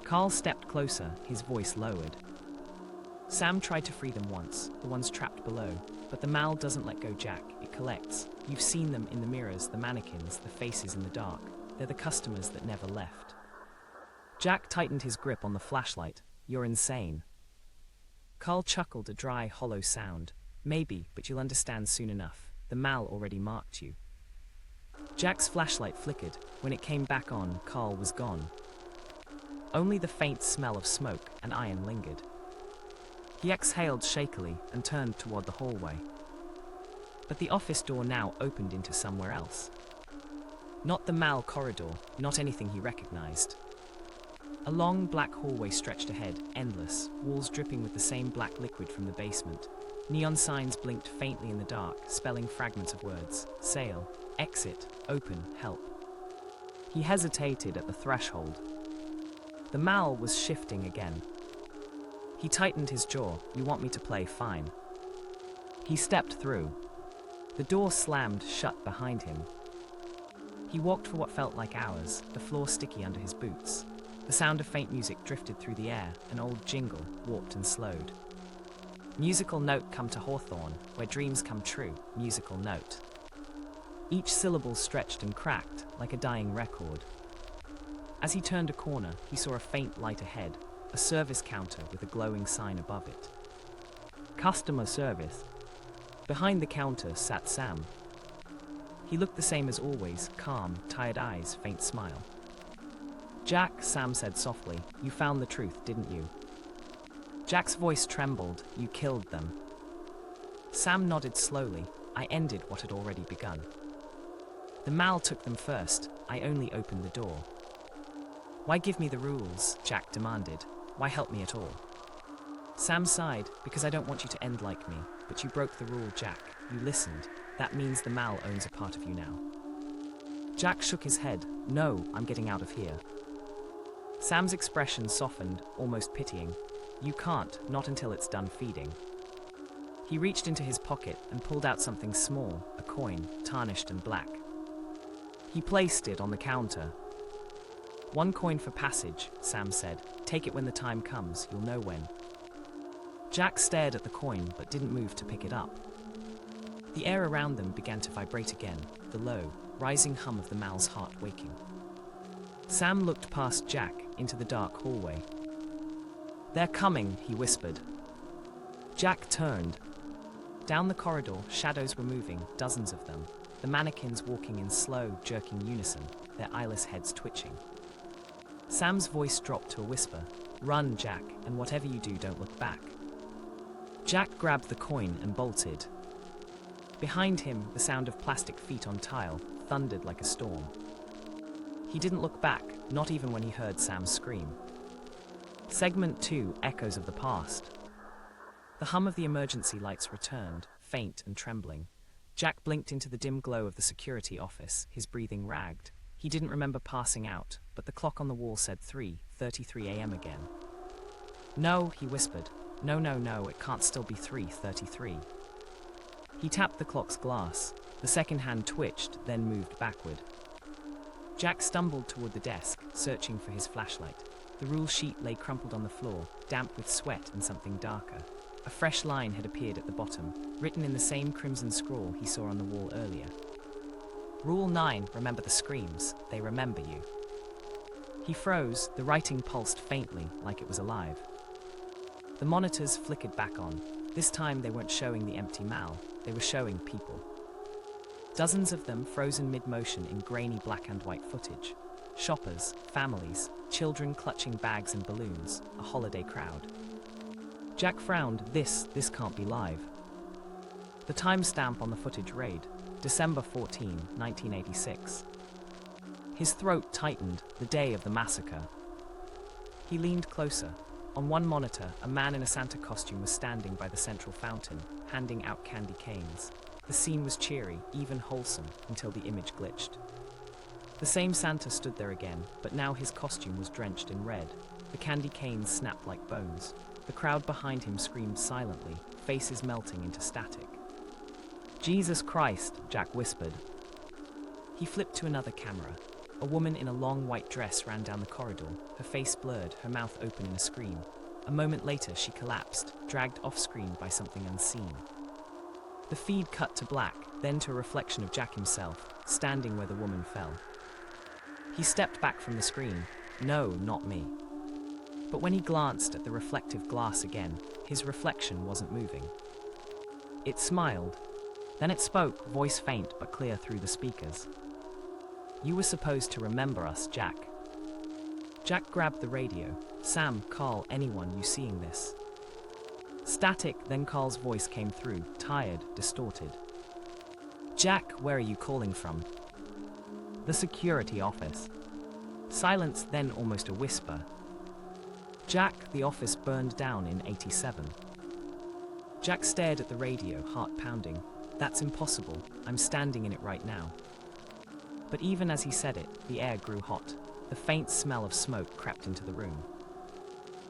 Carl stepped closer, his voice lowered. Sam tried to free them once, the ones trapped below, but the Mall doesn't let go, Jack. It collects. You've seen them in the mirrors, the mannequins, the faces in the dark. They're the customers that never left. Jack tightened his grip on the flashlight. You're insane. Carl chuckled, a dry, hollow sound. Maybe, but you'll understand soon enough. The Mall already marked you. Jack's flashlight flickered. When it came back on, Carl was gone. Only the faint smell of smoke and iron lingered. He exhaled shakily and turned toward the hallway. But the office door now opened into somewhere else. Not the Mall corridor, not anything he recognized. A long black hallway stretched ahead, endless, walls dripping with the same black liquid from the basement. Neon signs blinked faintly in the dark, spelling fragments of words. Sale, exit, open, help. He hesitated at the threshold. The mal was shifting again. He tightened his jaw. You want me to play? Fine. He stepped through. The door slammed shut behind him. He walked for what felt like hours, the floor sticky under his boots. The sound of faint music drifted through the air, an old jingle, warped and slowed. Musical note come to Hawthorne, where dreams come true, musical note. Each syllable stretched and cracked, like a dying record. As he turned a corner, he saw a faint light ahead, a service counter with a glowing sign above it. Customer service. Behind the counter sat Sam. He looked the same as always, calm, tired eyes, faint smile. Jack, Sam said softly, you found the truth, didn't you? Jack's voice trembled, you killed them. Sam nodded slowly, I ended what had already begun. The mal took them first, I only opened the door. Why give me the rules? Jack demanded. Why help me at all? Sam sighed, because I don't want you to end like me, but you broke the rule, Jack. You listened. That means the mal owns a part of you now. Jack shook his head. No, I'm getting out of here. Sam's expression softened, almost pitying. You can't, not until it's done feeding. He reached into his pocket and pulled out something small, a coin, tarnished and black. He placed it on the counter. 1 coin for passage, Sam said. Take it when the time comes, you'll know when. Jack stared at the coin but didn't move to pick it up. The air around them began to vibrate again, the low, rising hum of the mal's heart waking. Sam looked past Jack into the dark hallway. They're coming, he whispered. Jack turned. Down the corridor, shadows were moving, dozens of them, the mannequins walking in slow, jerking unison, their eyeless heads twitching. Sam's voice dropped to a whisper. Run, Jack, and whatever you do, don't look back. Jack grabbed the coin and bolted. Behind him, the sound of plastic feet on tile thundered like a storm. He didn't look back, not even when he heard Sam scream. Segment 2, Echoes of the Past. The hum of the emergency lights returned, faint and trembling. Jack blinked into the dim glow of the security office, his breathing ragged. He didn't remember passing out, but the clock on the wall said 3:33 a.m. again. No, he whispered. No, it can't still be 3:33. He tapped the clock's glass. The second hand twitched, then moved backward. Jack stumbled toward the desk, searching for his flashlight. The rule sheet lay crumpled on the floor, damp with sweat and something darker. A fresh line had appeared at the bottom, written in the same crimson scrawl he saw on the wall earlier. Rule 9, remember the screams. They remember you. He froze, the writing pulsed faintly, like it was alive. The monitors flickered back on. This time they weren't showing the empty mal, they were showing people. Dozens of them frozen mid-motion in grainy black and white footage. Shoppers, families, children clutching bags and balloons, a holiday crowd. Jack frowned. This can't be live. The timestamp on the footage read, December 14, 1986. His throat tightened, the day of the massacre. He leaned closer. On one monitor, a man in a Santa costume was standing by the central fountain, handing out candy canes. The scene was cheery, even wholesome, until the image glitched. The same Santa stood there again, but now his costume was drenched in red. The candy canes snapped like bones. The crowd behind him screamed silently, faces melting into static. Jesus Christ, Jack whispered. He flipped to another camera. A woman in a long white dress ran down the corridor, her face blurred, her mouth open in a scream. A moment later, she collapsed, dragged off-screen by something unseen. The feed cut to black, then to a reflection of Jack himself, standing where the woman fell. He stepped back from the screen. No, not me. But when he glanced at the reflective glass again, his reflection wasn't moving. It smiled. Then it spoke, voice faint but clear through the speakers. You were supposed to remember us, Jack. Jack grabbed the radio. Sam, Carl, anyone, you seeing this? Static, then Carl's voice came through, tired, distorted. Jack, where are you calling from? The security office. Silence, then almost a whisper. Jack, the office burned down in 87. Jack stared at the radio, heart pounding. That's impossible. I'm standing in it right now. But even as he said it, the air grew hot. The faint smell of smoke crept into the room.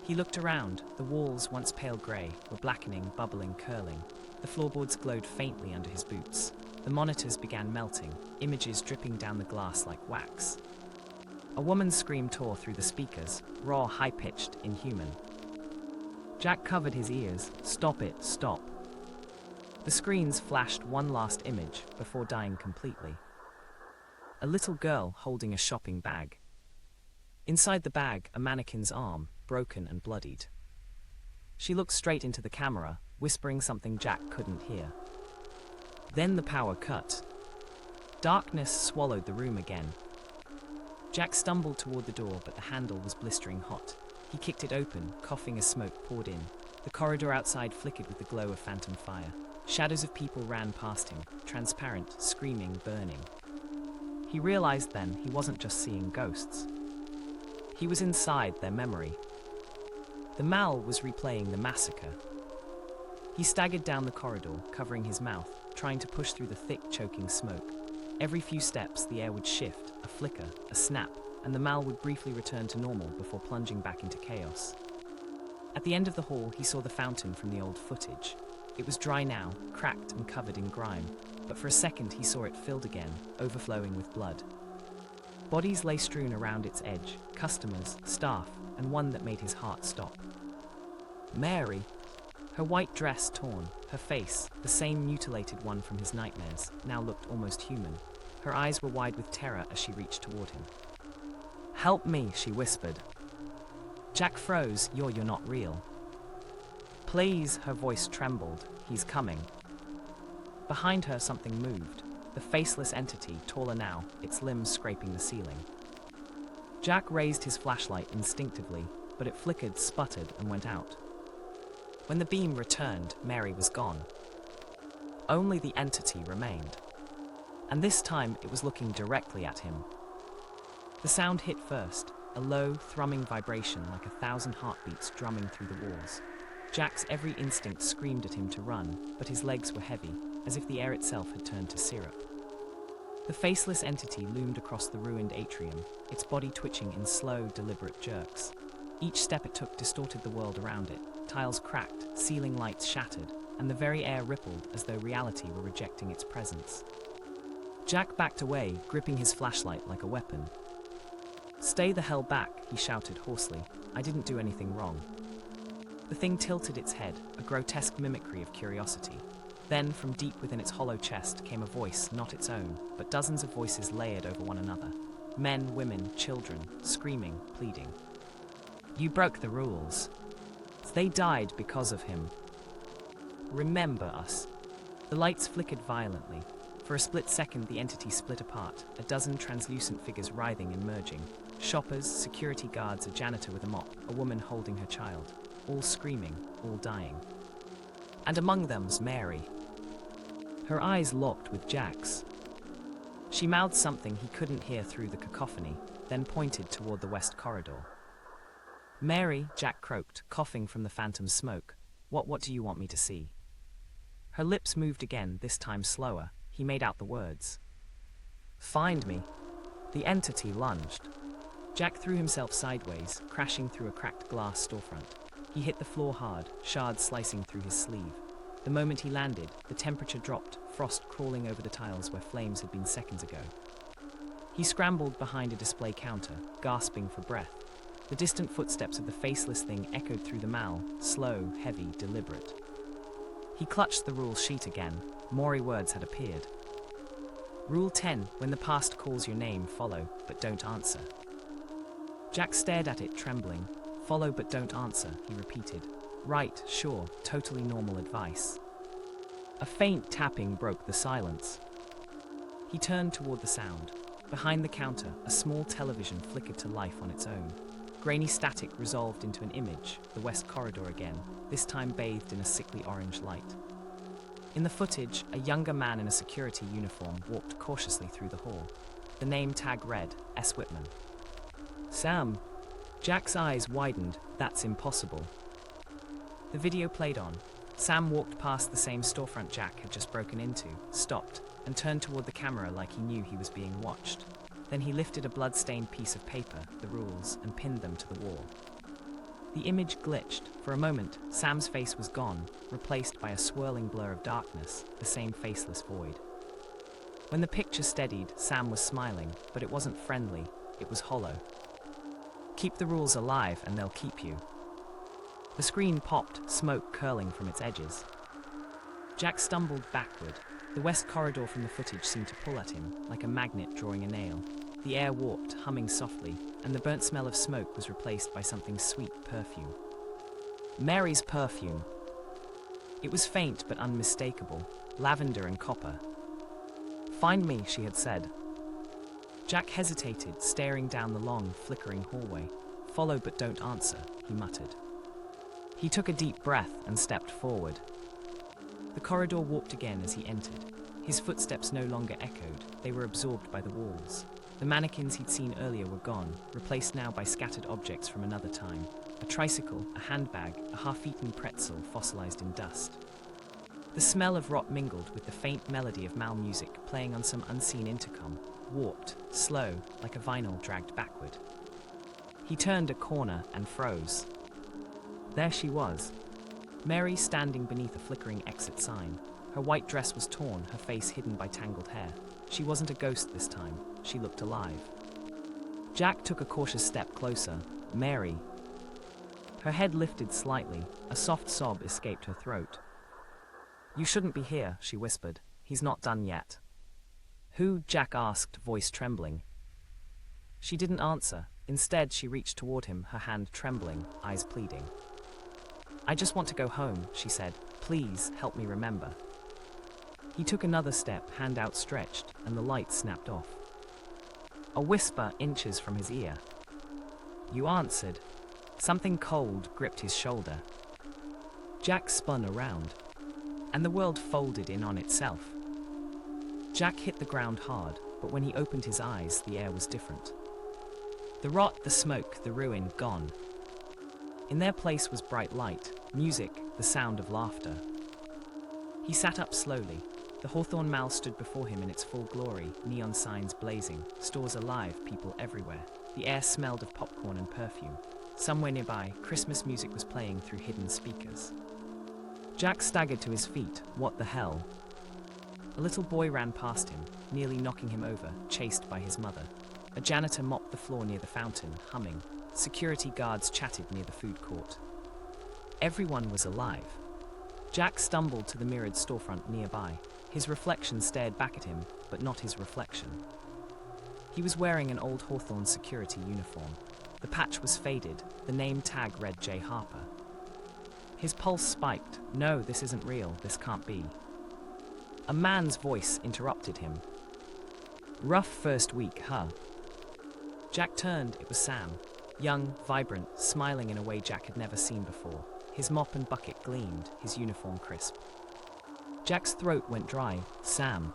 He looked around. The walls, once pale grey, were blackening, bubbling, curling. The floorboards glowed faintly under his boots. The monitors began melting, images dripping down the glass like wax. A woman's scream tore through the speakers, raw, high-pitched, inhuman. Jack covered his ears. Stop it, stop. The screens flashed one last image before dying completely. A little girl holding a shopping bag. Inside the bag, a mannequin's arm, broken and bloodied. She looked straight into the camera, whispering something Jack couldn't hear. Then the power cut. Darkness swallowed the room again. Jack stumbled toward the door, but the handle was blistering hot. He kicked it open, coughing as smoke poured in. The corridor outside flickered with the glow of phantom fire. Shadows of people ran past him, transparent, screaming, burning. He realized then he wasn't just seeing ghosts. He was inside their memory. The Mal was replaying the massacre. He staggered down the corridor, covering his mouth, trying to push through the thick, choking smoke. Every few steps, the air would shift, a flicker, a snap, and the Mal would briefly return to normal before plunging back into chaos. At the end of the hall, he saw the fountain from the old footage. It was dry now, cracked and covered in grime, but for a second he saw it filled again, overflowing with blood. Bodies lay strewn around its edge, customers, staff, and one that made his heart stop. Mary. Her white dress torn, her face, the same mutilated one from his nightmares, now looked almost human. Her eyes were wide with terror as she reached toward him. "Help me," she whispered. Jack froze. You're not real." "Please," her voice trembled. "He's coming." Behind her, something moved. The faceless entity, taller now, its limbs scraping the ceiling. Jack raised his flashlight instinctively, but it flickered, sputtered, and went out. When the beam returned, Mary was gone. Only the entity remained. And this time, it was looking directly at him. The sound hit first, a low, thrumming vibration like 1,000 heartbeats drumming through the walls. Jack's every instinct screamed at him to run, but his legs were heavy, as if the air itself had turned to syrup. The faceless entity loomed across the ruined atrium, its body twitching in slow, deliberate jerks. Each step it took distorted the world around it. Tiles cracked, ceiling lights shattered, and the very air rippled as though reality were rejecting its presence. Jack backed away, gripping his flashlight like a weapon. "Stay the hell back," he shouted hoarsely. "I didn't do anything wrong." The thing tilted its head, a grotesque mimicry of curiosity. Then, from deep within its hollow chest, came a voice, not its own, but dozens of voices layered over one another. Men, women, children, screaming, pleading. "You broke the rules. They died because of him. Remember us." The lights flickered violently. For a split second, the entity split apart, a dozen translucent figures writhing and merging. Shoppers, security guards, a janitor with a mop, a woman holding her child. All screaming, all dying. And among them's Mary. Her eyes locked with Jack's. She mouthed something he couldn't hear through the cacophony, then pointed toward the west corridor. "Mary," Jack croaked, coughing from the phantom smoke. What do you want me to see?" Her lips moved again, this time slower. He made out the words. "Find me." The entity lunged. Jack threw himself sideways, crashing through a cracked glass storefront. He hit the floor hard, shards slicing through his sleeve. The moment he landed, the temperature dropped, frost crawling over the tiles where flames had been seconds ago. He scrambled behind a display counter, gasping for breath. The distant footsteps of the faceless thing echoed through the mall, slow, heavy, deliberate. He clutched the rule sheet again. More words had appeared. Rule 10, when the past calls your name, follow, but don't answer. Jack stared at it, trembling. "Follow but don't answer," he repeated. "Right, sure, totally normal advice." A faint tapping broke the silence. He turned toward the sound. Behind the counter, a small television flickered to life on its own. Grainy static resolved into an image, the west corridor again, this time bathed in a sickly orange light. In the footage, a younger man in a security uniform walked cautiously through the hall. The name tag read, S. Whitman. "Sam." Jack's eyes widened. That's impossible. The video played on. Sam walked past the same storefront Jack had just broken into, stopped, and turned toward the camera like he knew he was being watched. Then he lifted a blood-stained piece of paper, the rules, and pinned them to the wall. The image glitched. For a moment, Sam's face was gone, replaced by a swirling blur of darkness, the same faceless void. When the picture steadied, Sam was smiling, but it wasn't friendly, it was hollow. Keep the rules alive and they'll keep you. The screen popped, smoke curling from its edges. Jack stumbled backward. The west corridor from the footage seemed to pull at him, like a magnet drawing a nail. The air warped, humming softly, and the burnt smell of smoke was replaced by something sweet perfume. Mary's perfume. It was faint but unmistakable, lavender and copper. "Find me," she had said. Jack hesitated, staring down the long, flickering hallway. "Follow but don't answer," he muttered. He took a deep breath and stepped forward. The corridor warped again as he entered. His footsteps no longer echoed, they were absorbed by the walls. The mannequins he'd seen earlier were gone, replaced now by scattered objects from another time. A tricycle, a handbag, a half-eaten pretzel fossilized in dust. The smell of rot mingled with the faint melody of Mal music playing on some unseen intercom, warped, slow, like a vinyl dragged backward. He turned a corner and froze. There she was, Mary standing beneath a flickering exit sign. Her white dress was torn, her face hidden by tangled hair. She wasn't a ghost this time, she looked alive. Jack took a cautious step closer. Mary. Her head lifted slightly, a soft sob escaped her throat. "You shouldn't be here," she whispered. "He's not done yet." "Who?" Jack asked, voice trembling. She didn't answer. Instead, she reached toward him, her hand trembling, eyes pleading. "I just want to go home," she said. "Please, help me remember." He took another step, hand outstretched, and the light snapped off. A whisper inches from his ear. "You answered." Something cold gripped his shoulder. Jack spun around, and the world folded in on itself. Jack hit the ground hard, but when he opened his eyes, the air was different. The rot, the smoke, the ruin, gone. In their place was bright light, music, the sound of laughter. He sat up slowly. The Hawthorne Mall stood before him in its full glory, neon signs blazing, stores alive, people everywhere. The air smelled of popcorn and perfume. Somewhere nearby, Christmas music was playing through hidden speakers. Jack staggered to his feet. What the hell? A little boy ran past him, nearly knocking him over, chased by his mother. A janitor mopped the floor near the fountain, humming. Security guards chatted near the food court. Everyone was alive. Jack stumbled to the mirrored storefront nearby. His reflection stared back at him, but not his reflection. He was wearing an old Hawthorne security uniform. The patch was faded, the name tag read J. Harper. His pulse spiked. "No, this isn't real, this can't be." A man's voice interrupted him. "Rough first week, huh?" Jack turned. It was Sam. Young, vibrant, smiling in a way Jack had never seen before. His mop and bucket gleamed, his uniform crisp. Jack's throat went dry. "Sam."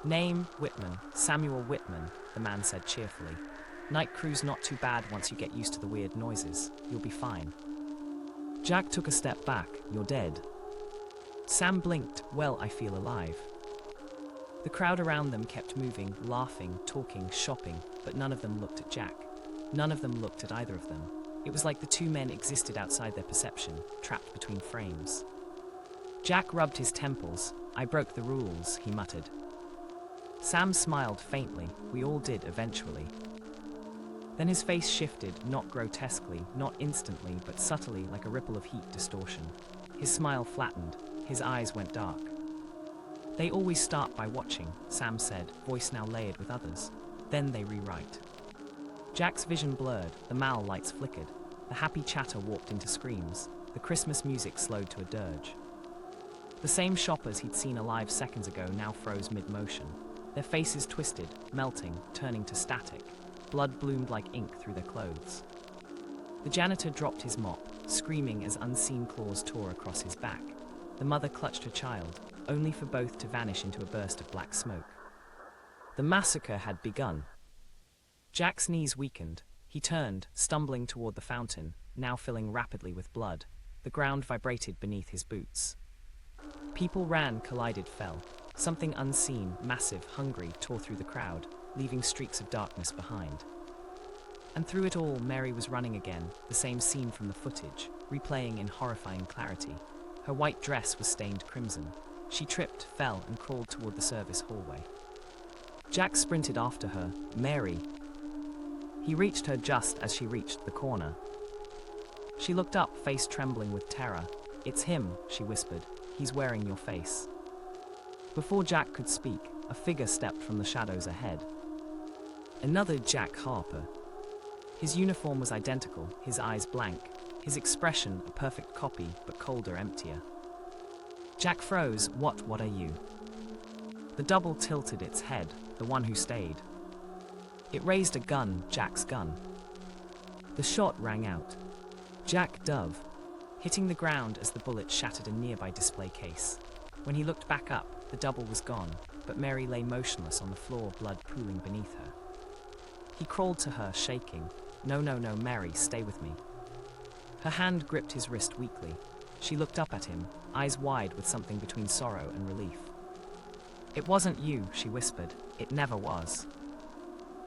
"Name, Whitman. Samuel Whitman," the man said cheerfully. "Night crew's not too bad once you get used to the weird noises. You'll be fine." Jack took a step back. "You're dead." Sam blinked. "Well, I feel alive." The crowd around them kept moving, laughing, talking, shopping, but none of them looked at Jack. None of them looked at either of them. It was like the two men existed outside their perception, trapped between frames. Jack rubbed his temples. "I broke the rules," he muttered. Sam smiled faintly. "We all did eventually." Then his face shifted, not grotesquely, not instantly, but subtly, like a ripple of heat distortion. His smile flattened. His eyes went dark. "They always start by watching," Sam said, voice now layered with others. "Then they rewrite." Jack's vision blurred, the Mall lights flickered. The happy chatter warped into screams. The Christmas music slowed to a dirge. The same shoppers he'd seen alive seconds ago now froze mid-motion. Their faces twisted, melting, turning to static. Blood bloomed like ink through their clothes. The janitor dropped his mop, screaming as unseen claws tore across his back. The mother clutched her child, only for both to vanish into a burst of black smoke. The massacre had begun. Jack's knees weakened. He turned, stumbling toward the fountain, now filling rapidly with blood. The ground vibrated beneath his boots. People ran, collided, fell. Something unseen, massive, hungry, tore through the crowd, leaving streaks of darkness behind. And through it all, Mary was running again, the same scene from the footage, replaying in horrifying clarity. Her white dress was stained crimson. She tripped, fell, and crawled toward the service hallway. Jack sprinted after her. Mary! He reached her just as she reached the corner. She looked up, face trembling with terror. "It's him," she whispered. "He's wearing your face." Before Jack could speak, a figure stepped from the shadows ahead. Another Jack Harper. His uniform was identical, his eyes blank, his expression a perfect copy, but colder, emptier. Jack froze. What are you?" The double tilted its head, the one who stayed. It raised a gun, Jack's gun. The shot rang out. Jack Dove, hitting the ground as the bullet shattered a nearby display case. When he looked back up, the double was gone, but Mary lay motionless on the floor, blood pooling beneath her. He crawled to her, shaking. No, Mary, stay with me." Her hand gripped his wrist weakly. She looked up at him, eyes wide with something between sorrow and relief. "It wasn't you," she whispered. "It never was."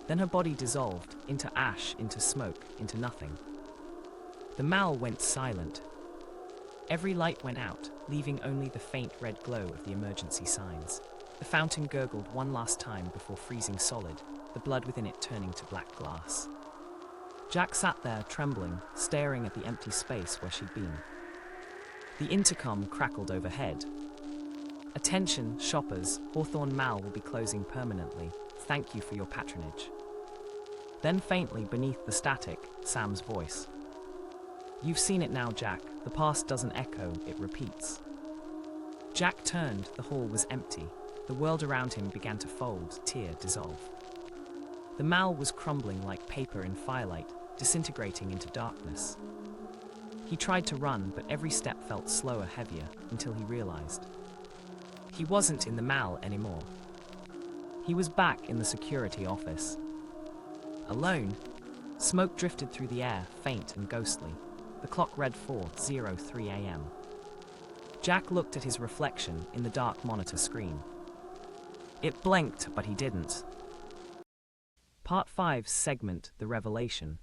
Then her body dissolved, into ash, into smoke, into nothing. The mall went silent. Every light went out, leaving only the faint red glow of the emergency signs. The fountain gurgled one last time before freezing solid, the blood within it turning to black glass. Jack sat there, trembling, staring at the empty space where she'd been. The intercom crackled overhead. "Attention, shoppers, Hawthorne Mall will be closing permanently. Thank you for your patronage." Then faintly beneath the static, Sam's voice. "You've seen it now, Jack. The past doesn't echo, it repeats." Jack turned, the hall was empty. The world around him began to fold, tear, dissolve. The mall was crumbling like paper in firelight, disintegrating into darkness. He tried to run, but every step felt slower, heavier, until he realized. He wasn't in the mall anymore. He was back in the security office. Alone. Smoke drifted through the air, faint and ghostly. The clock read 4:03 a.m. Jack looked at his reflection in the dark monitor screen. It blinked, but he didn't. Part 5 segment The Revelation.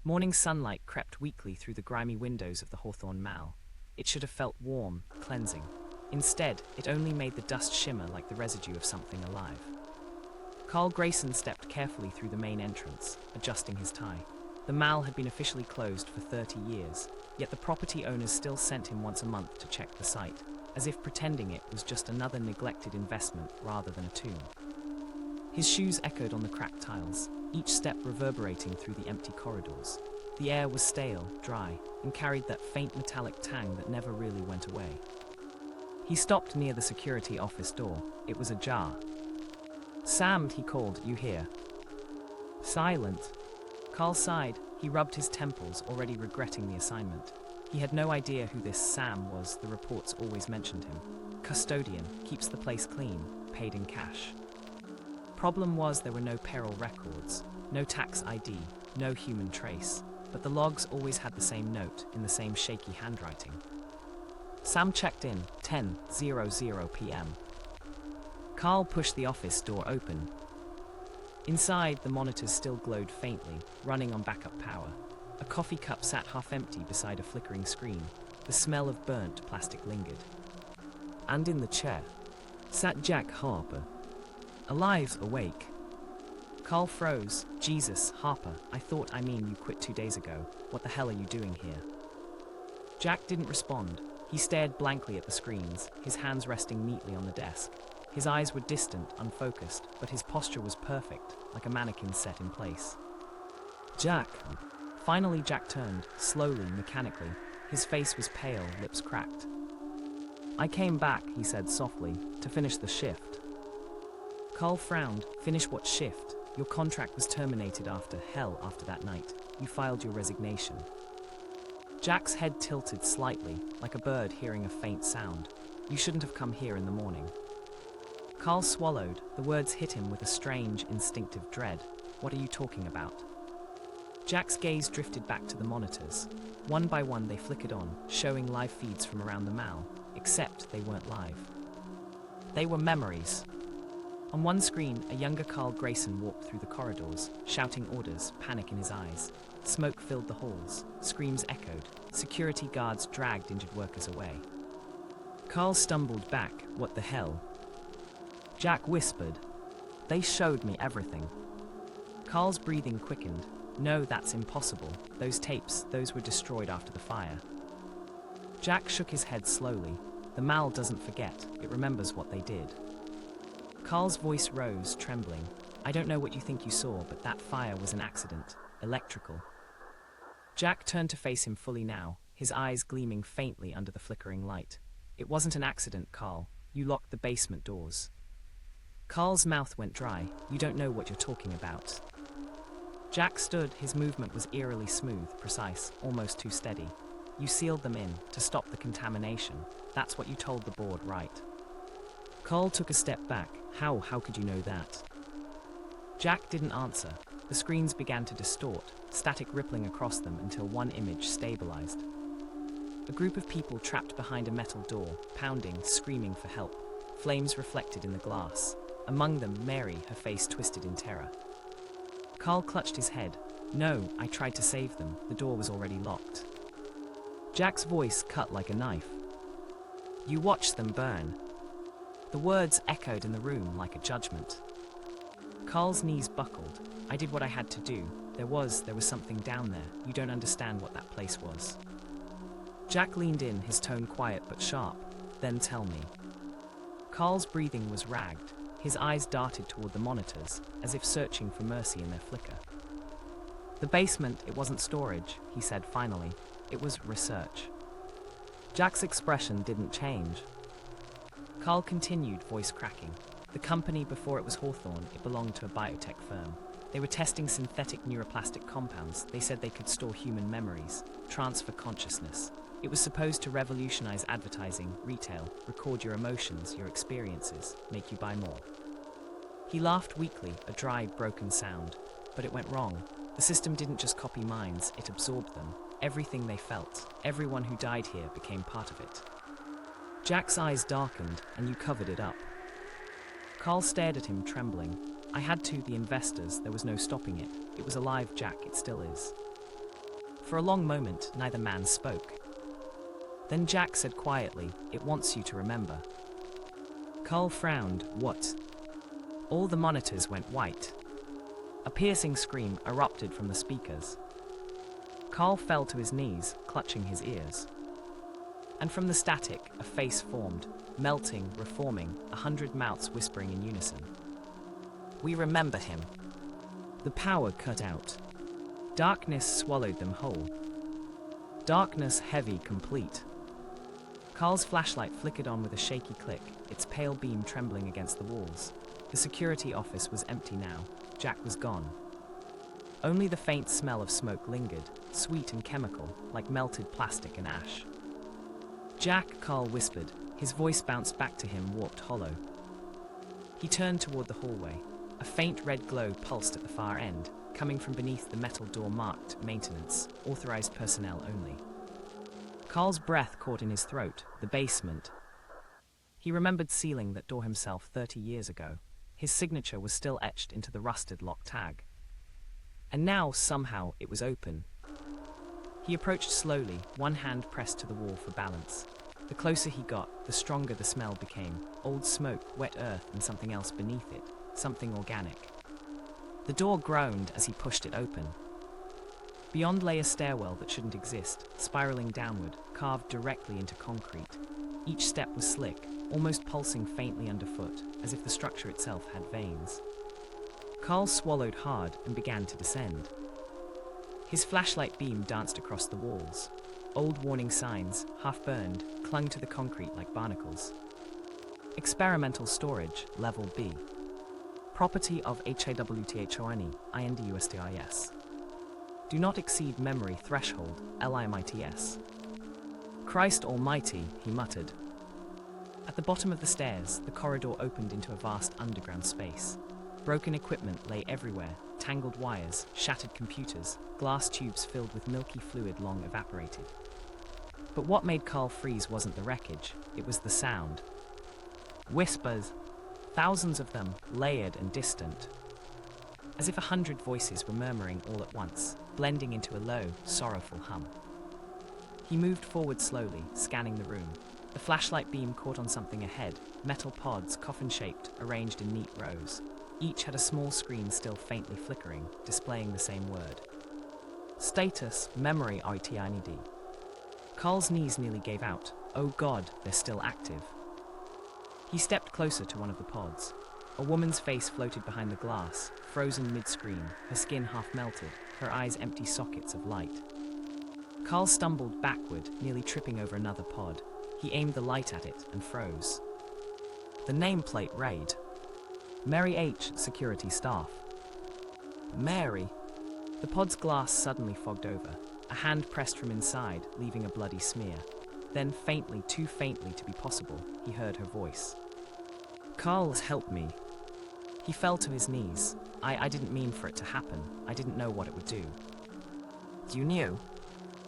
Morning sunlight crept weakly through the grimy windows of the Hawthorne Mall. It should have felt warm, cleansing. Instead, it only made the dust shimmer like the residue of something alive. Carl Grayson stepped carefully through the main entrance, adjusting his tie. The mall had been officially closed for 30 years, yet the property owners still sent him once a month to check the site, as if pretending it was just another neglected investment rather than a tomb. His shoes echoed on the cracked tiles, each step reverberating through the empty corridors. The air was stale, dry, and carried that faint metallic tang that never really went away. He stopped near the security office door. It was ajar. "Sam," he called, "you here?" Silent. Carl sighed. He rubbed his temples, already regretting the assignment. He had no idea who this Sam was. The reports always mentioned him. Custodian, keeps the place clean, paid in cash. Problem was there were no payroll records, no tax ID, no human trace, but the logs always had the same note in the same shaky handwriting. Sam checked in, 10:00 p.m. Carl pushed the office door open. Inside, the monitors still glowed faintly, running on backup power. A coffee cup sat half empty beside a flickering screen. The smell of burnt plastic lingered. And in the chair sat Jack Harper, alive, awake. Carl froze. "Jesus, Harper, I mean you quit 2 days ago. What the hell are you doing here?" Jack didn't respond. He stared blankly at the screens, his hands resting neatly on the desk. His eyes were distant, unfocused, but his posture was perfect, like a mannequin set in place. "Jack." Finally, Jack turned, slowly, mechanically. His face was pale, lips cracked. "I came back," he said softly, "to finish the shift." Carl frowned. "Finish what shift? Your contract was terminated after that night. You filed your resignation." Jack's head tilted slightly, like a bird hearing a faint sound. "You shouldn't have come here in the morning." Carl swallowed. The words hit him with a strange, instinctive dread. "What are you talking about?" Jack's gaze drifted back to the monitors. One by one they flickered on, showing live feeds from around the mall, except they weren't live. They were memories. On one screen, a younger Carl Grayson walked through the corridors, shouting orders, panic in his eyes. Smoke filled the halls, screams echoed, security guards dragged injured workers away. Carl stumbled back. What the hell? Jack whispered. They showed me everything. Carl's breathing quickened. No, that's impossible. Those tapes, those were destroyed after the fire. Jack shook his head slowly. The mall doesn't forget, it remembers what they did. Carl's voice rose, trembling. I don't know what you think you saw, but that fire was an accident. Electrical. Jack turned to face him fully now, his eyes gleaming faintly under the flickering light. It wasn't an accident, Carl. You locked the basement doors. Carl's mouth went dry. You don't know what you're talking about. Jack stood, his movement was eerily smooth, precise, almost too steady. You sealed them in, to stop the contamination. That's what you told the board, right? Carl took a step back. How could you know that? Jack didn't answer. The screens began to distort, static rippling across them until one image stabilized. A group of people trapped behind a metal door, pounding, screaming for help. Flames reflected in the glass. Among them, Mary, her face twisted in terror. Carl clutched his head. No, I tried to save them. The door was already locked. Jack's voice cut like a knife. You watched them burn. The words echoed in the room like a judgment. Carl's knees buckled. I did what I had to do. There was something down there. You don't understand what that place was. Jack leaned in, his tone quiet but sharp. Then tell me. Carl's breathing was ragged. His eyes darted toward the monitors, as if searching for mercy in their flicker. The basement, it wasn't storage, he said finally. It was research. Jack's expression didn't change. Carl continued, voice cracking. The company, before it was Hawthorne, it belonged to a biotech firm. They were testing synthetic neuroplastic compounds. They said they could store human memories, transfer consciousness. It was supposed to revolutionize advertising, retail, record your emotions, your experiences, make you buy more. He laughed weakly, a dry, broken sound. But it went wrong. The system didn't just copy minds, it absorbed them. Everything they felt, everyone who died here became part of it. Jack's eyes darkened, and you covered it up. Carl stared at him, trembling. I had to, the investors, there was no stopping it. It was alive, Jack, it still is. For a long moment, neither man spoke. Then Jack said quietly, it wants you to remember. Carl frowned. What? All the monitors went white. A piercing scream erupted from the speakers. Carl fell to his knees, clutching his ears. And from the static, a face formed, melting, reforming, 100 mouths whispering in unison. We remember him. The power cut out. Darkness swallowed them whole. Darkness heavy, complete. Carl's flashlight flickered on with a shaky click, its pale beam trembling against the walls. The security office was empty now. Jack was gone. Only the faint smell of smoke lingered, sweet and chemical, like melted plastic and ash. Jack, Carl whispered. His voice bounced back to him, warped hollow. He turned toward the hallway. A faint red glow pulsed at the far end, coming from beneath the metal door marked Maintenance, authorized personnel only. Carl's breath caught in his throat, the basement. He remembered sealing that door himself 30 years ago. His signature was still etched into the rusted lock tag. And now, somehow, it was open. He approached slowly, one hand pressed to the wall for balance. The closer he got, the stronger the smell became. Old smoke, wet earth, and something else beneath it. Something organic. The door groaned as he pushed it open. Beyond lay a stairwell that shouldn't exist, spiraling downward, carved directly into concrete. Each step was slick, almost pulsing faintly underfoot, as if the structure itself had veins. Carl swallowed hard and began to descend. His flashlight beam danced across the walls. Old warning signs, half-burned, clung to the concrete like barnacles. Experimental storage, Level B. Property of Hawthorne, INDUSTIS. Do not exceed memory threshold, LIMITS. Christ Almighty, he muttered. At the bottom of the stairs, the corridor opened into a vast underground space. Broken equipment lay everywhere, tangled wires, shattered computers, glass tubes filled with milky fluid long evaporated. But what made Carl freeze wasn't the wreckage, it was the sound. Whispers, thousands of them, layered and distant. As if 100 voices were murmuring all at once, blending into a low, sorrowful hum. He moved forward slowly, scanning the room. The flashlight beam caught on something ahead, metal pods, coffin-shaped, arranged in neat rows. Each had a small screen still faintly flickering, displaying the same word. Status, memory ITIND. Carl's knees nearly gave out. Oh God, they're still active. He stepped closer to one of the pods. A woman's face floated behind the glass, frozen mid-screen, her skin half melted, her eyes empty sockets of light. Carl stumbled backward, nearly tripping over another pod. He aimed the light at it and froze. The nameplate read, Mary H. Security Staff. Mary. The pod's glass suddenly fogged over. A hand pressed from inside, leaving a bloody smear. Then faintly, too faintly to be possible, he heard her voice. Carl's help me. He fell to his knees. I didn't mean for it to happen. I didn't know what it would do. You knew?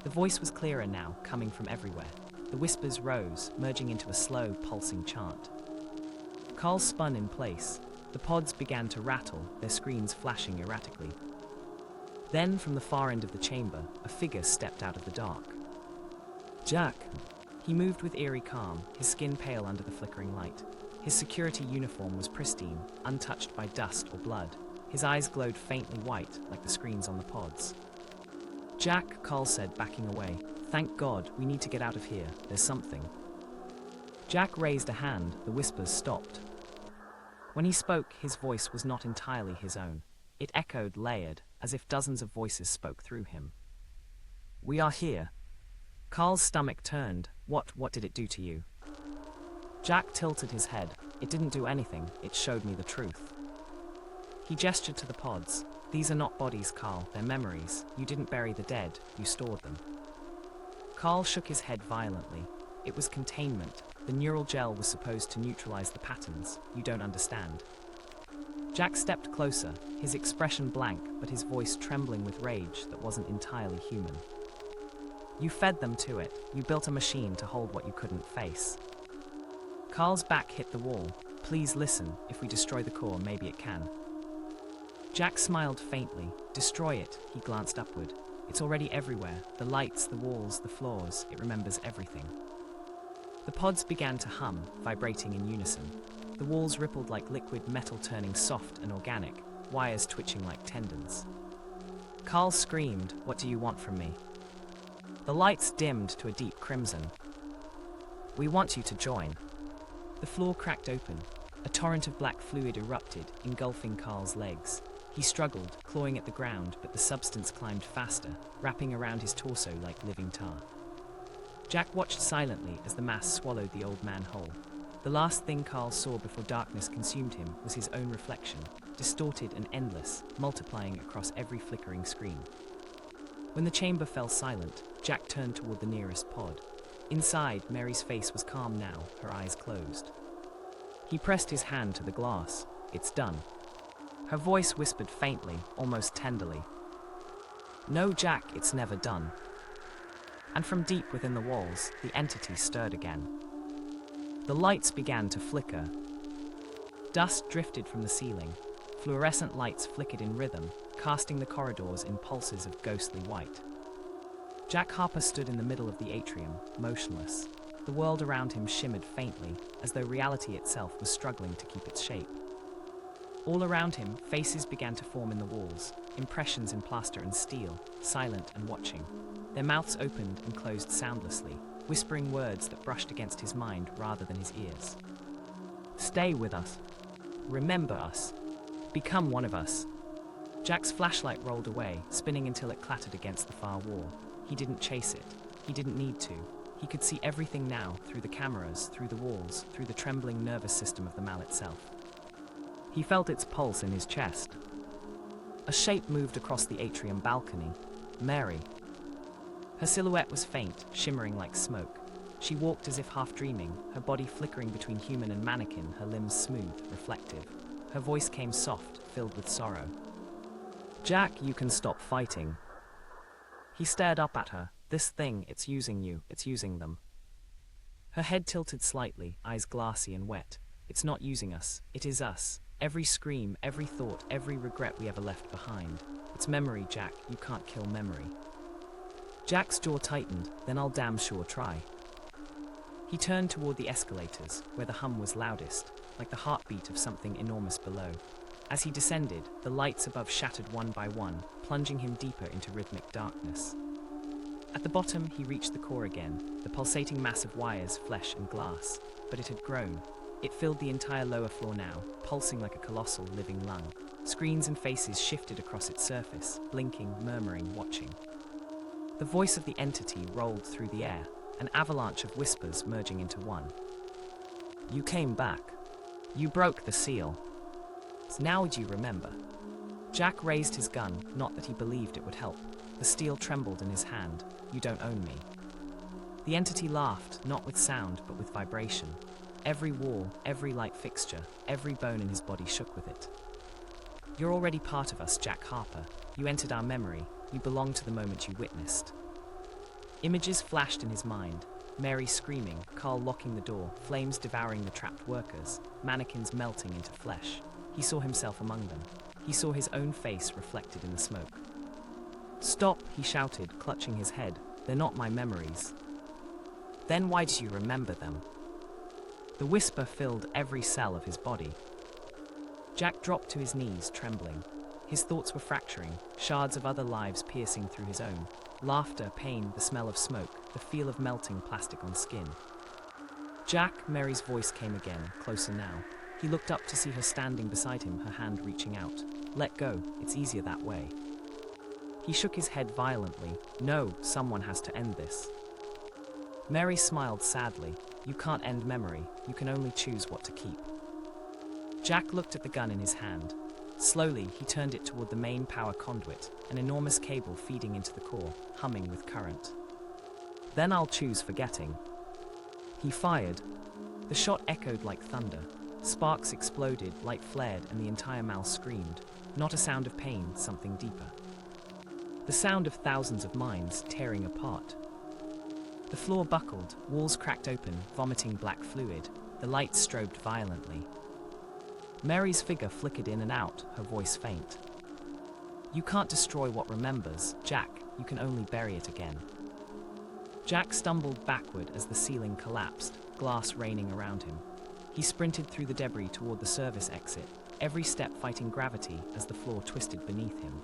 The voice was clearer now, coming from everywhere. The whispers rose, merging into a slow, pulsing chant. Carl spun in place. The pods began to rattle, their screens flashing erratically. Then, from the far end of the chamber, a figure stepped out of the dark. Jack. He moved with eerie calm, his skin pale under the flickering light. His security uniform was pristine, untouched by dust or blood. His eyes glowed faintly white, like the screens on the pods. Jack, Carl said, backing away. Thank God, we need to get out of here. There's something. Jack raised a hand, the whispers stopped. When he spoke, his voice was not entirely his own. It echoed layered, as if dozens of voices spoke through him. We are here. Carl's stomach turned. What did it do to you? Jack tilted his head. It didn't do anything, it showed me the truth. He gestured to the pods. These are not bodies, Carl, they're memories. You didn't bury the dead, you stored them. Carl shook his head violently. It was containment. The neural gel was supposed to neutralize the patterns. You don't understand. Jack stepped closer, his expression blank, but his voice trembling with rage that wasn't entirely human. You fed them to it. You built a machine to hold what you couldn't face. Carl's back hit the wall. Please listen. If we destroy the core, maybe it can. Jack smiled faintly. Destroy it. He glanced upward. It's already everywhere. The lights, the walls, the floors. It remembers everything. The pods began to hum, vibrating in unison. The walls rippled like liquid metal turning soft and organic, wires twitching like tendons. Carl screamed, "What do you want from me?" The lights dimmed to a deep crimson. We want you to join. The floor cracked open. A torrent of black fluid erupted, engulfing Carl's legs. He struggled, clawing at the ground, but the substance climbed faster, wrapping around his torso like living tar. Jack watched silently as the mass swallowed the old man whole. The last thing Carl saw before darkness consumed him was his own reflection, distorted and endless, multiplying across every flickering screen. When the chamber fell silent, Jack turned toward the nearest pod. Inside, Mary's face was calm now, her eyes closed. He pressed his hand to the glass. It's done. Her voice whispered faintly, almost tenderly. No, Jack, it's never done. And from deep within the walls, the entity stirred again. The lights began to flicker. Dust drifted from the ceiling. Fluorescent lights flickered in rhythm, casting the corridors in pulses of ghostly white. Jack Harper stood in the middle of the atrium, motionless. The world around him shimmered faintly, as though reality itself was struggling to keep its shape. All around him, faces began to form in the walls, impressions in plaster and steel, silent and watching. Their mouths opened and closed soundlessly, whispering words that brushed against his mind rather than his ears. Stay with us. Remember us. Become one of us. Jack's flashlight rolled away, spinning until it clattered against the far wall. He didn't chase it. He didn't need to. He could see everything now, through the cameras, through the walls, through the trembling nervous system of the mal itself. He felt its pulse in his chest. A shape moved across the atrium balcony. Mary. Her silhouette was faint, shimmering like smoke. She walked as if half dreaming, her body flickering between human and mannequin, her limbs smooth, reflective. Her voice came soft, filled with sorrow. Jack, you can stop fighting. He stared up at her. This thing, it's using you, it's using them. Her head tilted slightly, eyes glassy and wet. It's not using us, it is us. Every scream, every thought, every regret we ever left behind. It's memory, Jack, you can't kill memory. Jack's jaw tightened, then I'll damn sure try. He turned toward the escalators, where the hum was loudest, like the heartbeat of something enormous below. As he descended, the lights above shattered one by one, plunging him deeper into rhythmic darkness. At the bottom, he reached the core again, the pulsating mass of wires, flesh and glass. But it had grown. It filled the entire lower floor now, pulsing like a colossal living lung. Screens and faces shifted across its surface, blinking, murmuring, watching. The voice of the entity rolled through the air, an avalanche of whispers merging into one. You came back. You broke the seal. Now do you remember? Jack raised his gun, not that he believed it would help. The steel trembled in his hand. You don't own me. The entity laughed, not with sound, but with vibration. Every wall, every light fixture, every bone in his body shook with it. You're already part of us, Jack Harper. You entered our memory. You belong to the moment you witnessed. Images flashed in his mind. Mary screaming, Carl locking the door, flames devouring the trapped workers, mannequins melting into flesh. He saw himself among them. He saw his own face reflected in the smoke. Stop, he shouted, clutching his head. They're not my memories. Then why do you remember them? The whisper filled every cell of his body. Jack dropped to his knees, trembling. His thoughts were fracturing, shards of other lives piercing through his own. Laughter, pain, the smell of smoke, the feel of melting plastic on skin. Jack, Mary's voice came again, closer now. He looked up to see her standing beside him, her hand reaching out. Let go, it's easier that way. He shook his head violently. No, someone has to end this. Mary smiled sadly. You can't end memory, you can only choose what to keep. Jack looked at the gun in his hand. Slowly, he turned it toward the main power conduit, an enormous cable feeding into the core, humming with current. Then I'll choose forgetting. He fired. The shot echoed like thunder. Sparks exploded, light flared, and the entire mall screamed. Not a sound of pain, something deeper. The sound of thousands of minds tearing apart. The floor buckled, walls cracked open, vomiting black fluid. The lights strobed violently. Mary's figure flickered in and out, her voice faint. You can't destroy what remembers, Jack. You can only bury it again. Jack stumbled backward as the ceiling collapsed, glass raining around him. He sprinted through the debris toward the service exit, every step fighting gravity as the floor twisted beneath him.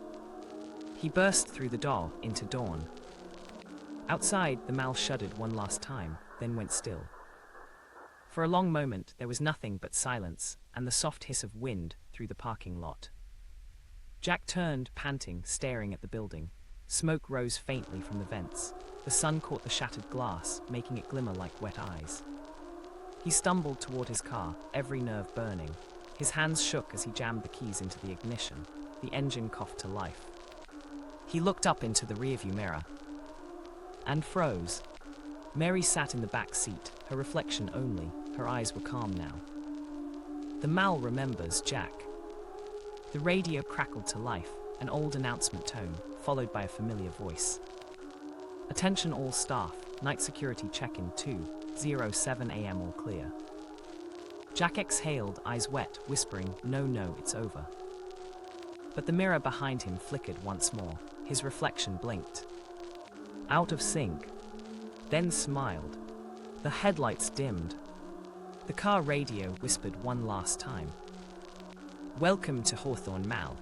He burst through the door into dawn. Outside, the mall shuddered one last time, then went still. For a long moment, there was nothing but silence and the soft hiss of wind through the parking lot. Jack turned, panting, staring at the building. Smoke rose faintly from the vents. The sun caught the shattered glass, making it glimmer like wet eyes. He stumbled toward his car, every nerve burning. His hands shook as he jammed the keys into the ignition. The engine coughed to life. He looked up into the rearview mirror and froze. Mary sat in the back seat, her reflection only. Her eyes were calm now. The mall remembers Jack. The radio crackled to life, an old announcement tone, followed by a familiar voice. Attention all staff, night security check-in 2:07 a.m. all clear. Jack exhaled, eyes wet, whispering, no, it's over. But the mirror behind him flickered once more. His reflection blinked. Out of sync. Then smiled. The headlights dimmed. The car radio whispered one last time. Welcome to Hawthorne Mall.